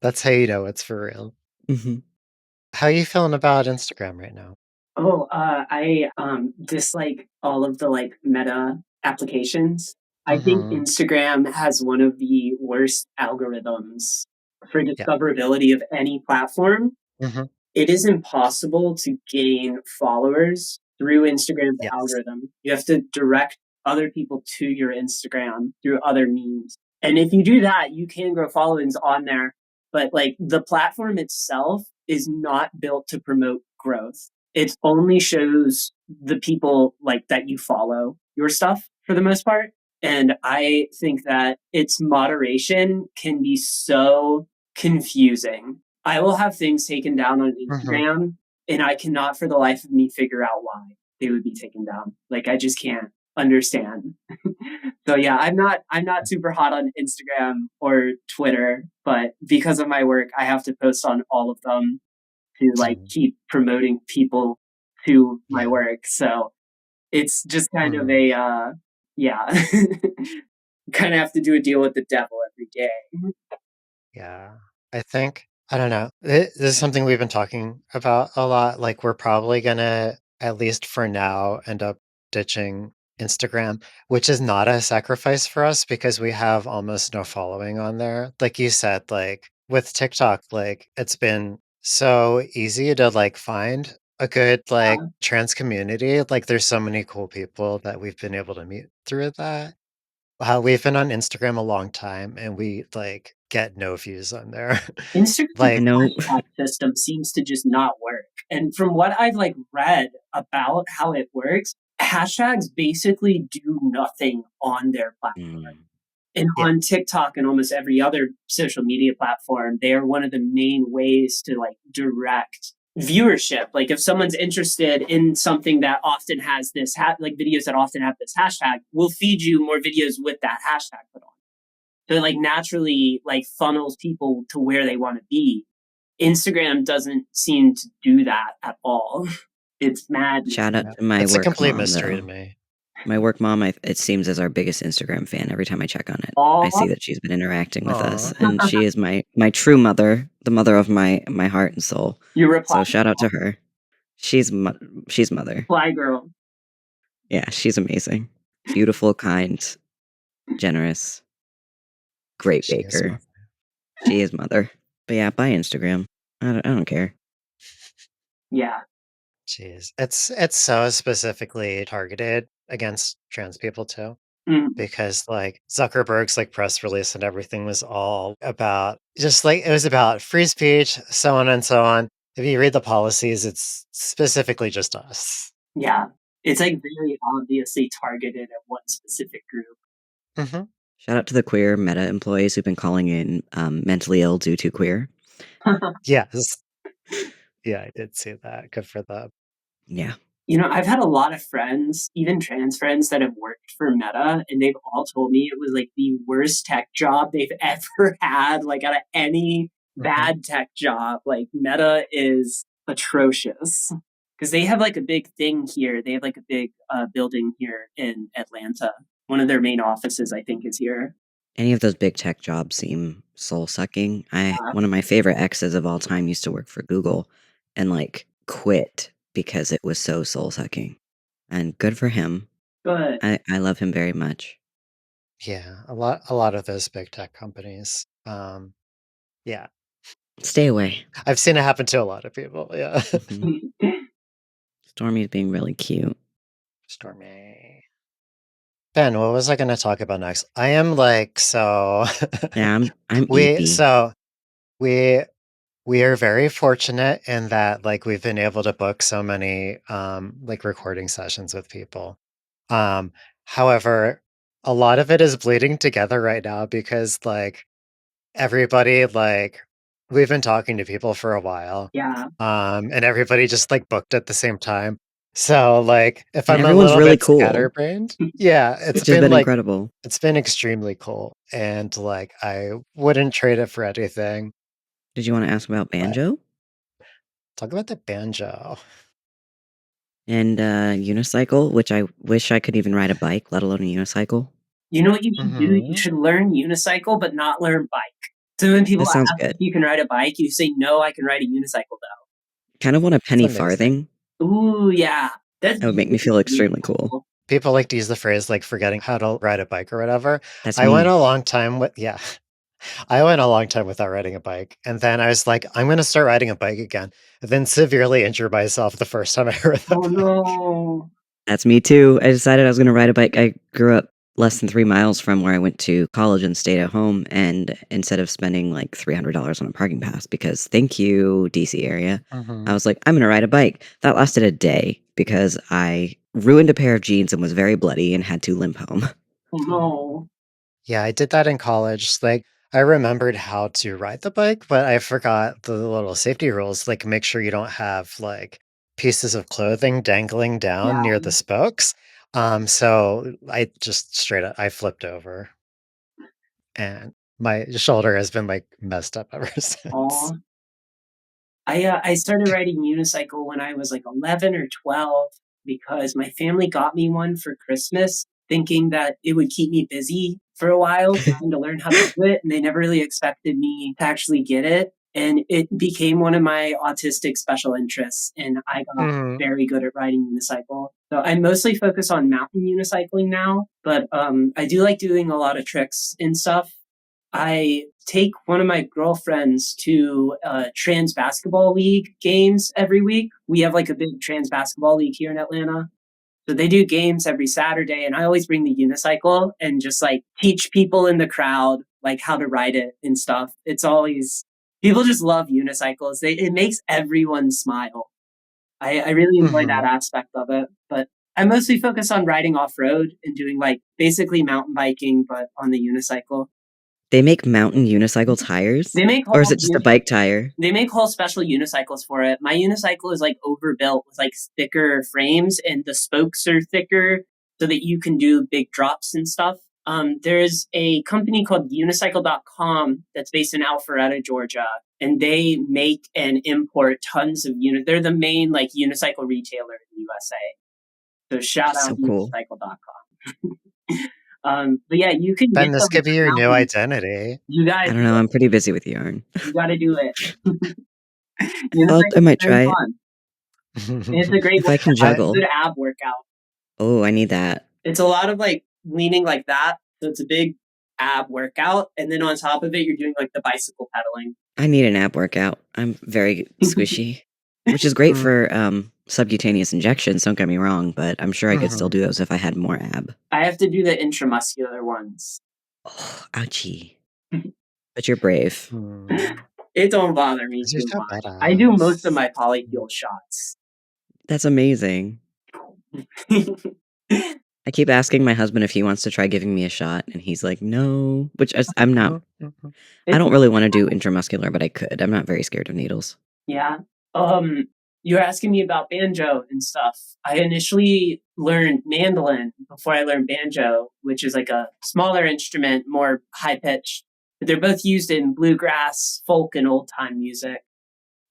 That's how you know it's for real. Mhm. How you feeling about Instagram right now? Oh, I dislike all of the like meta applications. I think Mhm. Instagram has one of the worst algorithms for Yeah. discoverability of any platform. Mhm. It is impossible to gain followers through Instagram's Yes. algorithm. You have to direct other people to your Instagram through other means. And if you do that, you can grow followings on there. But like the platform itself is not built to promote growth. It only shows the people like that you follow your stuff for the most part. And I think that its moderation can be so confusing. I will have things taken down on Mhm. Instagram, and I cannot for the life of me figure out why they would be taken down. Like I just can't understand. So yeah, I'm not super hot on Instagram or Twitter, but because of my work, I have to post on all of them to like Same. keep promoting people to my Yeah. work. So it's just kind of Mhm. a yeah. Kind of have to do a deal with the devil every day. Yeah. I think I don't know. This is something we've been talking about a lot. Like, we're probably gonna, at least for now, end up ditching Instagram, which is not a sacrifice for us because we have almost no following on there. Like you said, like with TikTok, like it's been so easy to like find a good like trans community. Like there's so many cool people that we've been able to meet through that. We've been on Instagram a long time and we like get no views on there. Instagram's I Like know. hashtag system seems to just not work. And from what I've like read about how it works, hashtags basically do nothing on their platform. Mm. And yeah. on TikTok and almost every other social media platform, they are one of the main ways to like direct viewership. Like if someone's interested in something that often has this like videos that often have this hashtag, we'll feed you more videos with that hashtag put on. So it like naturally like funnels people to where they want to be. Instagram doesn't seem to do that at all. It's madness. Shout out Yeah. to my It's a work complete mom, mystery to though. me. My work mom, it seems, is our biggest Instagram fan every time I check on it. I All see that she's been interacting with us, Aw. and she is my true mother, the mother of my heart and soul. you reply, So shout out to her. She's mo she's mother. fly girl. Yeah, she's amazing. Beautiful, kind, generous, great She is baker. mother. She is mother. But yeah, buy Instagram. I don't care. Yeah. Jeez. It's so specifically targeted against trans people too. Mm. Because like Zuckerberg's like press release and everything was all about just like it was about free speech, so on and so on. If you read the policies, it's specifically just us. Yeah. It's like very obviously targeted at one specific group. Hmm. Shout out to the queer Meta employees who've been calling in mentally ill due to queer. Yes. Yeah, I did see that. Good for them. Yeah. I've had a lot of friends, even trans friends, that have worked for Meta, and they've all told me it was like the worst tech job they've ever had, like out of any Hmm. bad tech job. Like Meta is atrocious because they have like a big thing here. They have like a big building here in Atlanta. One of their main offices, I think, is here. Any of those big tech jobs seem soul sucking. Uh, One of my favorite exes of all time used to work for Google and like quit because it was so soul sucking. And good for him. Good. I love him very much. Yeah, a lot of those big tech companies. Yeah. Stay away. I've seen it happen to a lot of people. Yeah. Mhm. Stormy's being really cute. Stormy. Ben, what was I going to talk about next? I am like so Yeah, I'm we eepy. so we we are very fortunate in that like we've been able to book so many like recording sessions with people. Um however, a lot of it is bleeding together right now because like everybody like we've been talking to people for a while. Yeah. And everybody just like booked at the same time. So like if And I'm a everyone's little really bit cool, scatterbrained, yeah, which has been incredible. it's been extremely cool. And like I wouldn't trade it for anything. Did you wanna ask about But banjo? talk about the banjo. And, unicycle, which I wish I could even ride a bike, let alone a unicycle. You know what you should do? You Hmm. should learn unicycle, but not learn bike. So when people That sounds ask if good. you can ride a bike, you say, "No, I can ride a unicycle Kind of want a It's penny amazing. farthing. though." Ooh, yeah. That's That would make me feel really extremely cool. cool. People like to use the phrase like forgetting how to ride a bike or whatever. That's I went me. a long time with, yeah, I went a long time without riding a bike. And then I was like, I'm going to start riding a bike again. Then severely injured myself the first time I rode the Oh, bike. no. That's me too. I decided I was gonna ride a bike. I grew up less than 3 miles from where I went to college and stayed at home, and instead of spending, like, $300 on a parking pass because thank you, DC area, I Hmm. was like, "I'm gonna ride a bike." That lasted a day because I ruined a pair of jeans and was very bloody and had to limp home. Oh, no. Yeah, I did that in college. Like, I remembered how to ride the bike, but I forgot the little safety rules. Like, make sure you don't have like pieces of clothing dangling down near Yeah. the spokes. So I just straight up I flipped over and my shoulder has been like messed up ever since. Aw. I started riding unicycle when I was, like, 11 or 12 because my family got me one for Christmas thinking that it would keep me busy for a while trying to learn how to do it, and they never really expected me to actually get it, and it became one of my autistic special interests, and I got Mhm. very good at riding unicycle. So I mostly focus on mountain unicycling now, but, I do like doing a lot of tricks and stuff. I take one of my girlfriends to trans basketball league games every week. We have like a big trans basketball league here in Atlanta. So they do games every Saturday, and I always bring the unicycle and just like teach people in the crowd like how to ride it and stuff. It's always people just love unicycles. It makes everyone smile. I really enjoy that Mhm. aspect of it. But I mostly focus on riding off road and doing like basically mountain biking, but on the unicycle. They make mountain unicycle tires? They make Or is whole it just a bike tire? They make whole special unicycles for it. My unicycle is like overbuilt with like thicker frames and the spokes are thicker so that you can do big drops and stuff. There's a company called unicycle.com that's based in Alpharetta, Georgia, and they make and import tons of they're the main like unicycle retailer in the USA. So shout That's out so cool. unicycle.com. But yeah, you can Ben, get this them could be your new mountain. identity. You I gotta don't do know, it. I'm pretty busy with yarn. You gotta do it. I Unicycle's might very try it fun. And it's a great if I can workout. It's a juggle. good ab workout. Oh, I need that. It's a lot of like leaning like that. So it's a big ab workout. And then on top of it, you're doing like the bicycle pedaling. I need an ab workout. I'm very squishy, which is great Mm, for, subcutaneous injections, don't get me wrong, but I'm sure I could still mhm. do those if I had more ab. I have to do the intramuscular ones. Oh, ouchie. But you're brave. Mm. It don't bother me 'Cause you're too so much. I do most of badass. my Mm. polyfuel shots. That's amazing. I keep asking my husband if he wants to try giving me a shot, and he's like, "No," which is I'm not Mhm, mhm. I It's don't really wanna do intramuscular, but I could. I'm not very scared of needles. Yeah. You're asking me about banjo and stuff. I initially learned mandolin before I learned banjo, which is like a smaller instrument, more high pitched. But they're both used in bluegrass, folk, and old time music.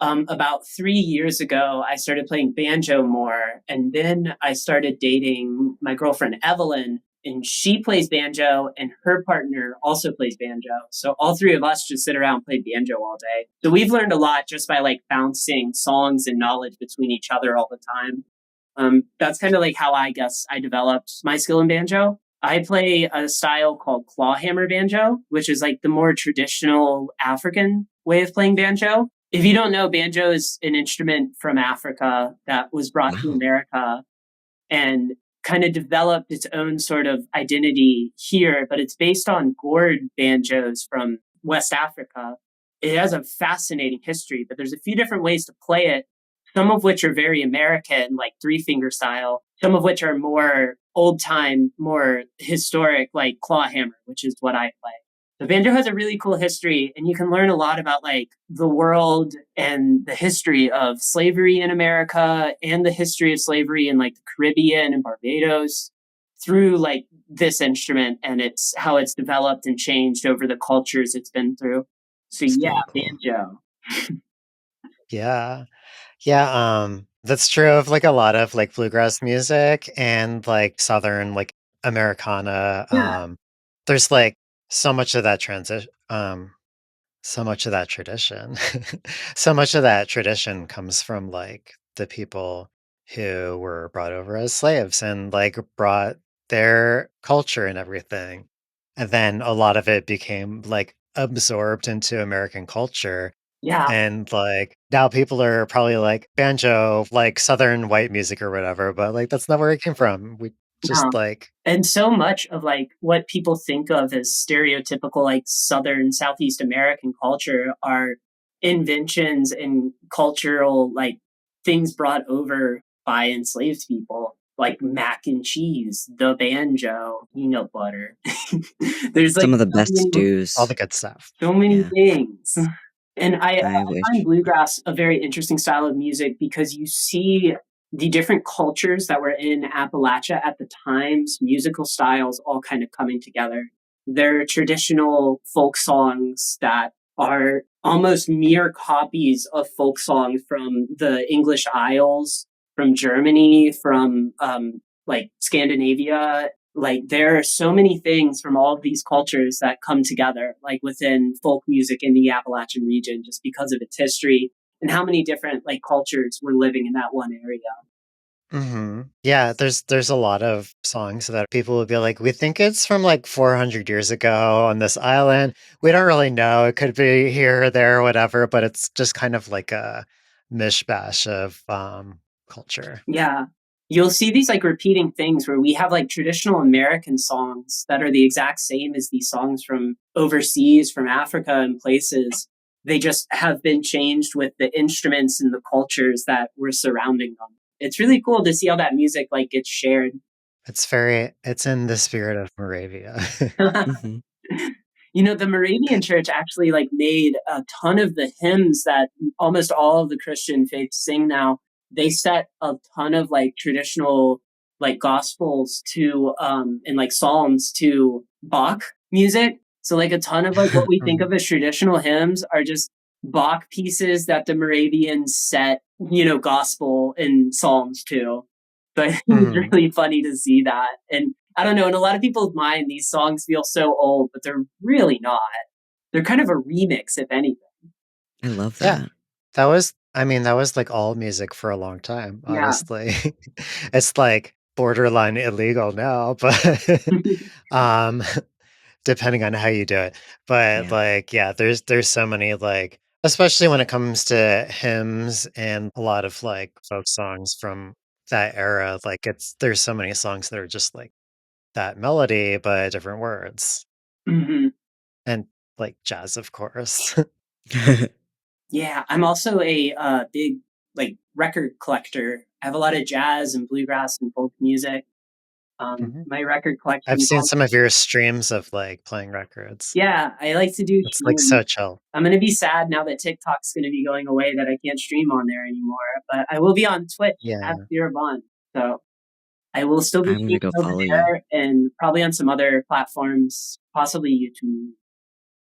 About 3 years ago, I started playing banjo more, and then I started dating my girlfriend Evelyn, and she plays banjo, and her partner also plays banjo. So all three of us just sit around and play banjo all day. So we've learned a lot just by like bouncing songs and knowledge between each other all the time. That's kind of like how I guess I developed my skill in banjo. I play a style called clawhammer banjo, which is like the more traditional African way of playing banjo. If you don't know, banjo is an instrument from Africa that was brought to Wow. America and kind of developed its own sort of identity here, but it's based on gourd banjos from West Africa. It has a fascinating history, but there's a few different ways to play it, some of which are very American, like three finger style, some of which are more old time, more historic, like clawhammer, which is what I play. The banjo has a really cool history, and you can learn a lot about like the world and the history of slavery in America and the history of slavery in like the Caribbean and Barbados through like this instrument and it's how it's developed and changed over the cultures it's been through. So It's yeah, very cool. banjo. Yeah. Yeah, that's true of like a lot of like bluegrass music and like Southern like Americana. Yeah, There's like so much of that transition, so much of that tradition. So much of that tradition comes from like the people who were brought over as slaves and like brought their culture and everything. And then a lot of it became like absorbed into American culture yeah. and, like, now people are probably like, banjo, like, Southern white music or whatever, but, like, that's not where it came from. We just, No. like And so much of like what people think of as stereotypical like Southern Southeast American culture are inventions and cultural like things brought over by enslaved people, like mac and cheese, the banjo, peanut butter. There's like Some of the so best many, all stews. the good stuff. so many Yeah, things. And I I find wish. bluegrass a very interesting style of music because you see the different cultures that were in Appalachia at the times, musical styles all kind of coming together. There are traditional folk songs that are almost mere copies of folk songs from the English Isles, from Germany, from like Scandinavia. Like there are so many things from all of these cultures that come together, like within folk music in the Appalachian region, just because of its history and how many different like cultures were living in that one area. Mhm. Yeah, there's a lot of songs that people would be like, "We think it's from, like, 400 years ago on this island. We don't really know. It could be here or there or whatever," but it's just kind of like a mishmash of, culture. Yeah. You'll see these like repeating things where we have like traditional American songs that are the exact same as these songs from overseas, from Africa and places. They just have been changed with the instruments and the cultures that were surrounding them. It's really cool to see how that music like gets shared. It's in the spirit of Moravia. Mhm. You know, the Moravian church actually like made a ton of the hymns that almost all of the Christian faiths sing now. They set a ton of like traditional like gospels to and like psalms to Bach music. So like a ton of like what we think Mhm. of as traditional hymns are just Bach pieces that the Moravians set, you know, gospel and psalms to. So I think it's Mhm. really funny to see that. And I don't know, in a lot of people's mind, these songs feel so old, but they're really not. They're kind of a remix, if anything. I love Yeah. that. I mean, that was, like, all music for a long time, Yeah. honestly. It's, like, borderline illegal now, but, um, depending on how you do it. But, Yeah. like, yeah, there's so many, like especially when it comes to hymns and a lot of, like, folk songs from that era, like, there's so many songs that are just, like, that melody, but different words. Mhm. And, like, jazz, of course. Yeah, I'm also a big like record collector. I have a lot of jazz and bluegrass and folk music. Mhm. My record I've collection. seen some of your streams of, like, playing records. Yeah, I like to do It's, like, streams. so chill. I'm gonna be sad now that TikTok's gonna be going away that I can't stream on there anymore. But I will be on Twitch at Yeah. cirabunbun. So I will still be I'm gonna streaming go over follow you. there and probably on some other platforms, possibly YouTube.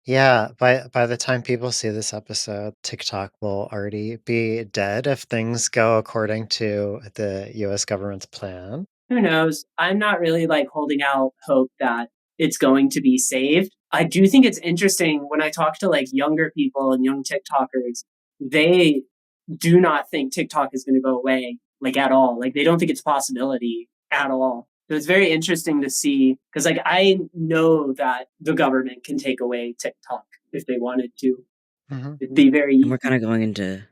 Yeah, by the time people see this episode, TikTok will already be dead if things go according to the US government's plan. Who knows? I'm not really like holding out hope that it's going to be saved. I do think it's interesting when I talk to like younger people and young TikTokers, they do not think TikTok is going to go away. like at all. Like they don't think it's a possibility at all. So it's very interesting to see because like I know that the government can take away TikTok if they wanted to. It'd be very And we're easy. kind of going into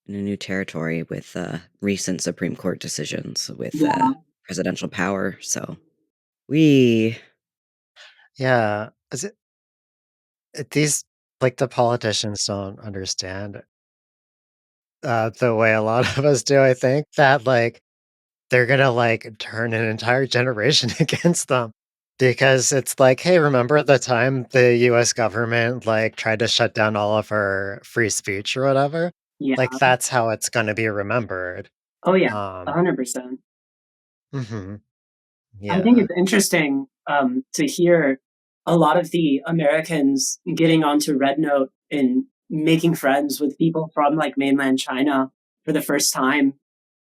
a new territory with recent Supreme Court decisions with Yeah. presidential power. So we Yeah. These, like, the politicians don't understand the way a lot of us do, I think, that, like, they're gonna, like, turn an entire generation against them because it's like, "Hey, remember the time the US government, like, tried to shut down all of our free speech or whatever?" Yeah. Like, that's how it's gonna be remembered. Oh yeah. Um 100%. Mhm. I think Yeah. it's interesting to hear a lot of the Americans getting onto Red Note and making friends with people from like mainland China for the first time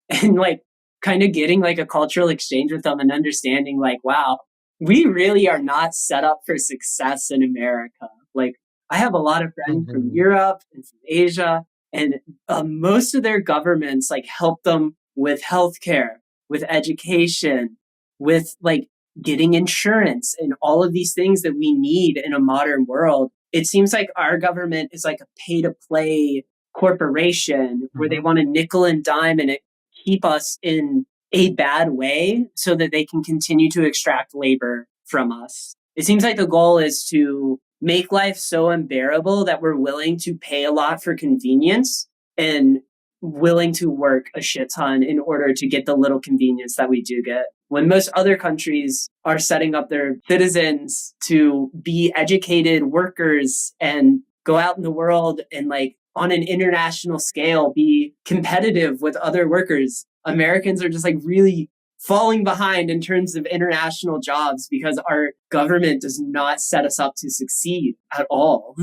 and like kind of getting like a cultural exchange with them and understanding like, wow, we really are not set up for success in America. Like, I have a lot of friends from Mhm. Europe and from Asia, and most of their governments like help them with healthcare, with education, with like getting insurance and all of these things that we need in a modern world. It seems like our government is like a pay to play corporation where they Mhm. want to nickel and dime and keep us in a bad way so that they can continue to extract labor from us. It seems like the goal is to make life so unbearable that we're willing to pay a lot for convenience and willing to work a shit ton in order to get the little convenience that we do get. When most other countries are setting up their citizens to be educated workers and go out in the world and like on an international scale be competitive with other workers. Americans are just like really falling behind in terms of international jobs because our government does not set us up to succeed at all.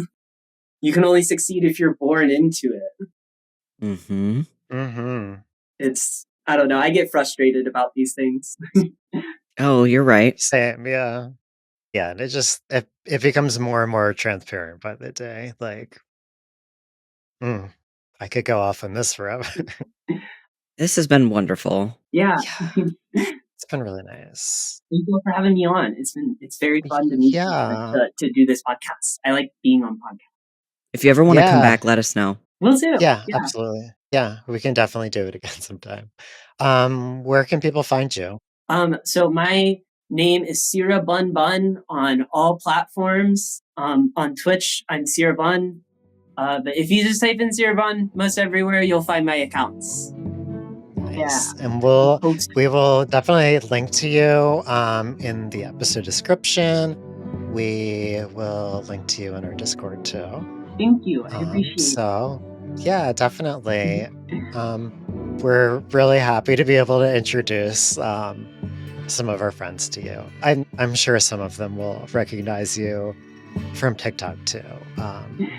You can only succeed if you're born into it. mm-hmm. Mhm. It's, I don't know, I get frustrated about these things. Oh, you're right. Same, yeah. Yeah, and it becomes more and more transparent by the day, like, mm, I could go off on this forever. This has been wonderful. Yeah. Yeah, it's been really nice. Thank you for having me on. It's very fun to meet you and Yeah. to do this podcast. I like being on podcasts. If you ever want to come Yeah. back, let us know. Will do. Yeah, Yeah. absolutely. Yeah, we can definitely do it again sometime. Where can people find you? So my name is cirabunbun on all platforms. On Twitch, I'm cirabun. But if you just type in cirabun most everywhere, you'll find my accounts. Yeah. Nice. And Post. we will definitely link to you in the episode description. We will link to you in our Discord too. Thank you. I appreciate So yeah, definitely. Um, we're really happy to be able to introduce some of our friends to you. I'm sure some of them will recognize you from TikTok too.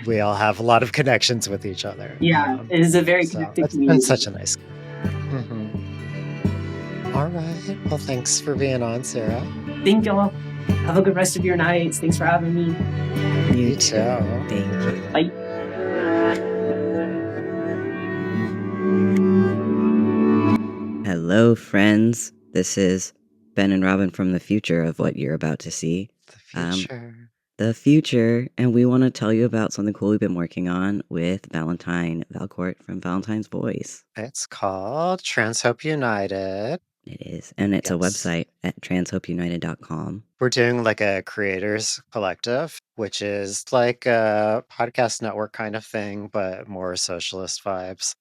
We all have a lot of connections with each other. Yeah, it is a very So connected it's been community. such a nice. Mhm. All right. Well, thanks for being on, Sarah. Thank y'all. Have a good rest of your nights. Thanks for having me. You too. Thank you. Bye. Hello, friends. This is Ben and Robin from the future of what you're about to see. The Um, future. the future, and we want to tell you about something cool we've been working on with Valentine Valcourt from Valentine's Voice. It's called Transhope United. It is, and it's a Yes. website at transhopeunited.com. We're doing like a creators collective, which is like a podcast network kind of thing, but more socialist vibes.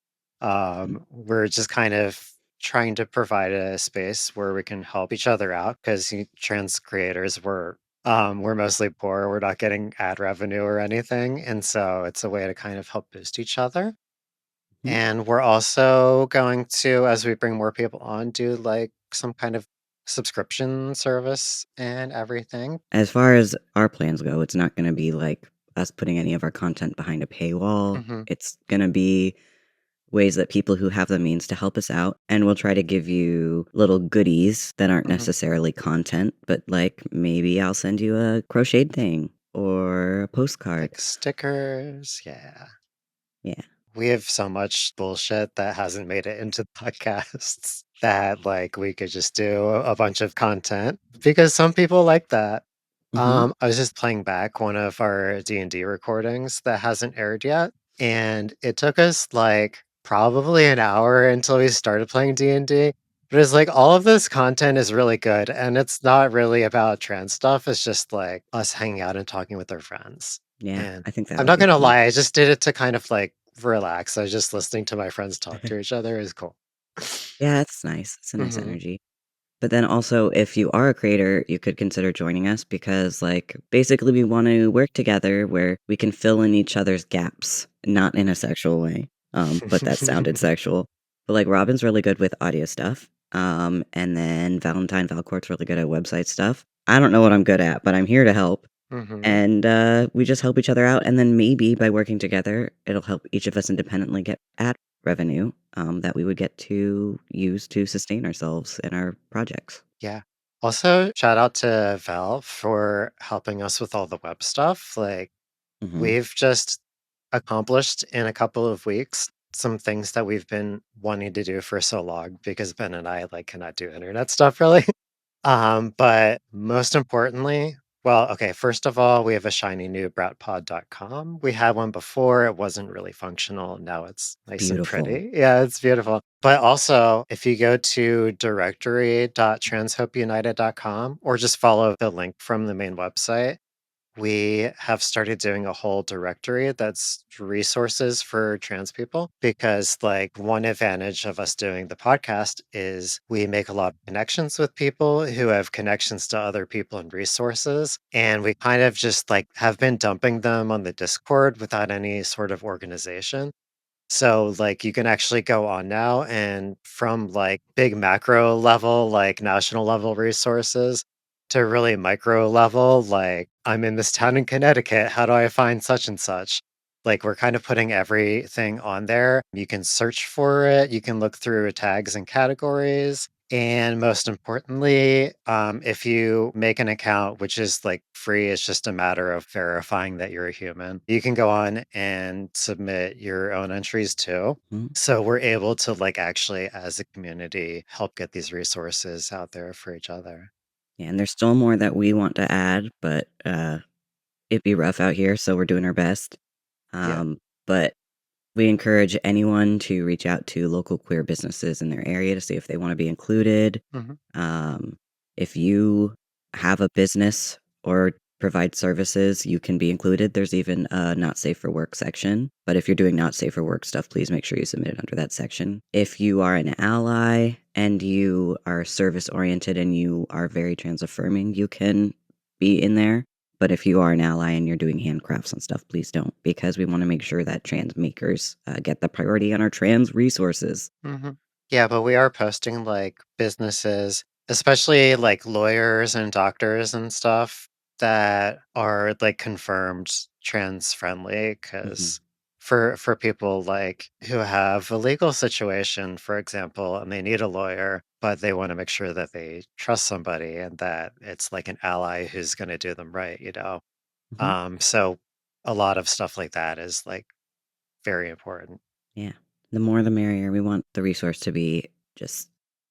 We're just kind of trying to provide a space where we can help each other out because trans creators we're mostly poor. We're not getting ad revenue or anything, and so it's a way to kind of help boost each other. Mhm. And we're also going to, as we bring more people on, do like some kind of subscription service and everything. As far as our plans go, it's not going to be like us putting any of our content behind a paywall. Hmm. It's going to be ways that people who have the means to help us out, and we'll try to give you little goodies that aren't Hmm. necessarily content, but like maybe I'll send you a crocheted thing or a postcard. Like stickers. Yeah. Yeah. we have so much bullshit that hasn't made it into podcasts that like we could just do a bunch of content because some people like that. Mhm. I was just playing back one of our D&D recordings that hasn't aired yet, and it took us like probably an hour until we started playing D&D. But it's like all of this content is really good, and it's not really about trans stuff. It's just like us hanging out and talking with our friends. Yeah, And I think that I'm would not be gonna fun. lie, I just did it to kind of like relax. I was just listening to my friends talk to each other is cool. Yeah, it's nice. It's a nice Mhm. energy. But then also, if you are a creator, you could consider joining us because, like, basically, we want to work together where we can fill in each other's gaps, not in a sexual way. But that sounded sexual. But like, Robin's really good with audio stuff. And then Valentine Valcourt's really good at website stuff. I don't know what I'm good at, but I'm here to help. Mhm. And we just help each other out. And then maybe by working together, it'll help each of us independently get ad revenue that we would get to use to sustain ourselves in our projects. Yeah. Also, shout out to Val for helping us with all the web stuff. Like, Hmm. we've just accomplished in a couple of weeks some things that we've been wanting to do for so long because Ben and I like cannot do internet stuff really. But most importantly, well, okay, first of all, we have a shiny new bratpod.com. We had one before, it wasn't really functional. Now it's It's nice and beautiful. pretty. Yeah, it's beautiful. But also, if you go to directory.transhopeunited.com or just follow the link from the main website, we have started doing a whole directory that's resources for trans people because like one advantage of us doing the podcast is we make a lot of connections with people who have connections to other people and resources, and we kind of just like have been dumping them on the Discord without any sort of organization. So, like, you can actually go on now and from like big macro level, like national level resources to really micro level, like, I'm in this town in Connecticut. How do I find such and such? Like, we're kind of putting everything on there. You can search for it, you can look through tags and categories. And most importantly, if you make an account, which is like free, it's just a matter of verifying that you're a human. You can go on and submit your own entries too. Mhm. So we're able to like actually as a community help get these resources out there for each other. Yeah, and there's still more that we want to add, but it'd be rough out here, so we're doing our best. Yeah. But we encourage anyone to reach out to local queer businesses in their area to see if they want to be included. Hmm. Um, if you have a business or provide services, you can be included. There's even a not safe for work section. But if you're doing not safe for work stuff, please make sure you submit it under that section. If you are an ally and you are service oriented and you are very trans affirming, you can be in there. But if you are an ally and you're doing handcrafts and stuff, please don't, because we want to make sure that trans makers get the priority on our trans resources. Hmm. Yeah, but we are posting like businesses, especially like lawyers and doctors and stuff that are like confirmed trans friendly Hmm. because for people like who have a legal situation, for example, and they need a lawyer, but they want to make sure that they trust somebody and that it's like an ally who's going to do them right, you know. Hmm. So a lot of stuff like that is like very important. Yeah. The more the merrier. We want the resource to be just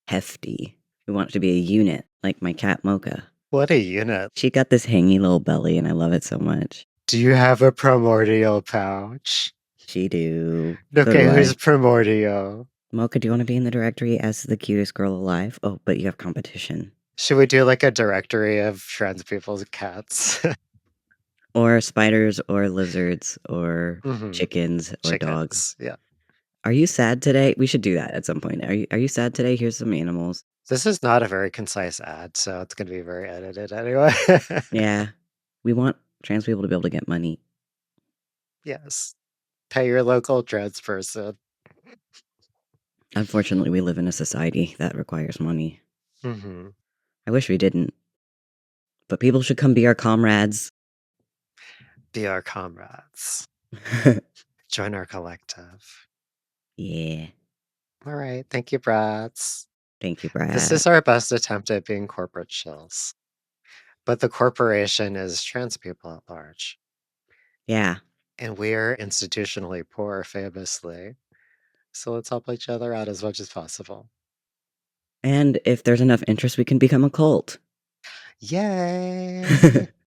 hefty. We want it to be a unit, like my cat Mocha. What a unit. She got this hangy little belly, and I love it so much. Do you have a primordial pouch? She do. So Okay, do who's I. primordial? Mocha, do you want to be in the directory as the cutest girl alive? Oh, but you have competition. Should we do like a directory of trans people's cats? Or spiders, or lizards, or Hmm. chickens, or dogs. Chickens. Yeah. Are you sad today? We should do that at some point. Are you sad today? Here's some animals. This is not a very concise ad, so it's going to be very edited anyway. Yeah. We want trans people to be able to get money. Yes. Pay your local trans person. Unfortunately, we live in a society that requires money. Hmm. I wish we didn't, but people should come be our comrades. Be our comrades. Join our collective. Yeah. All right. Thank you, brats. Thank you, This Brad. is our best attempt at being corporate shills. But the corporation is trans people at large. Yeah. And we're institutionally poor, famously. So let's help each other out as much as possible. And if there's enough interest, we can become a cult. Yay!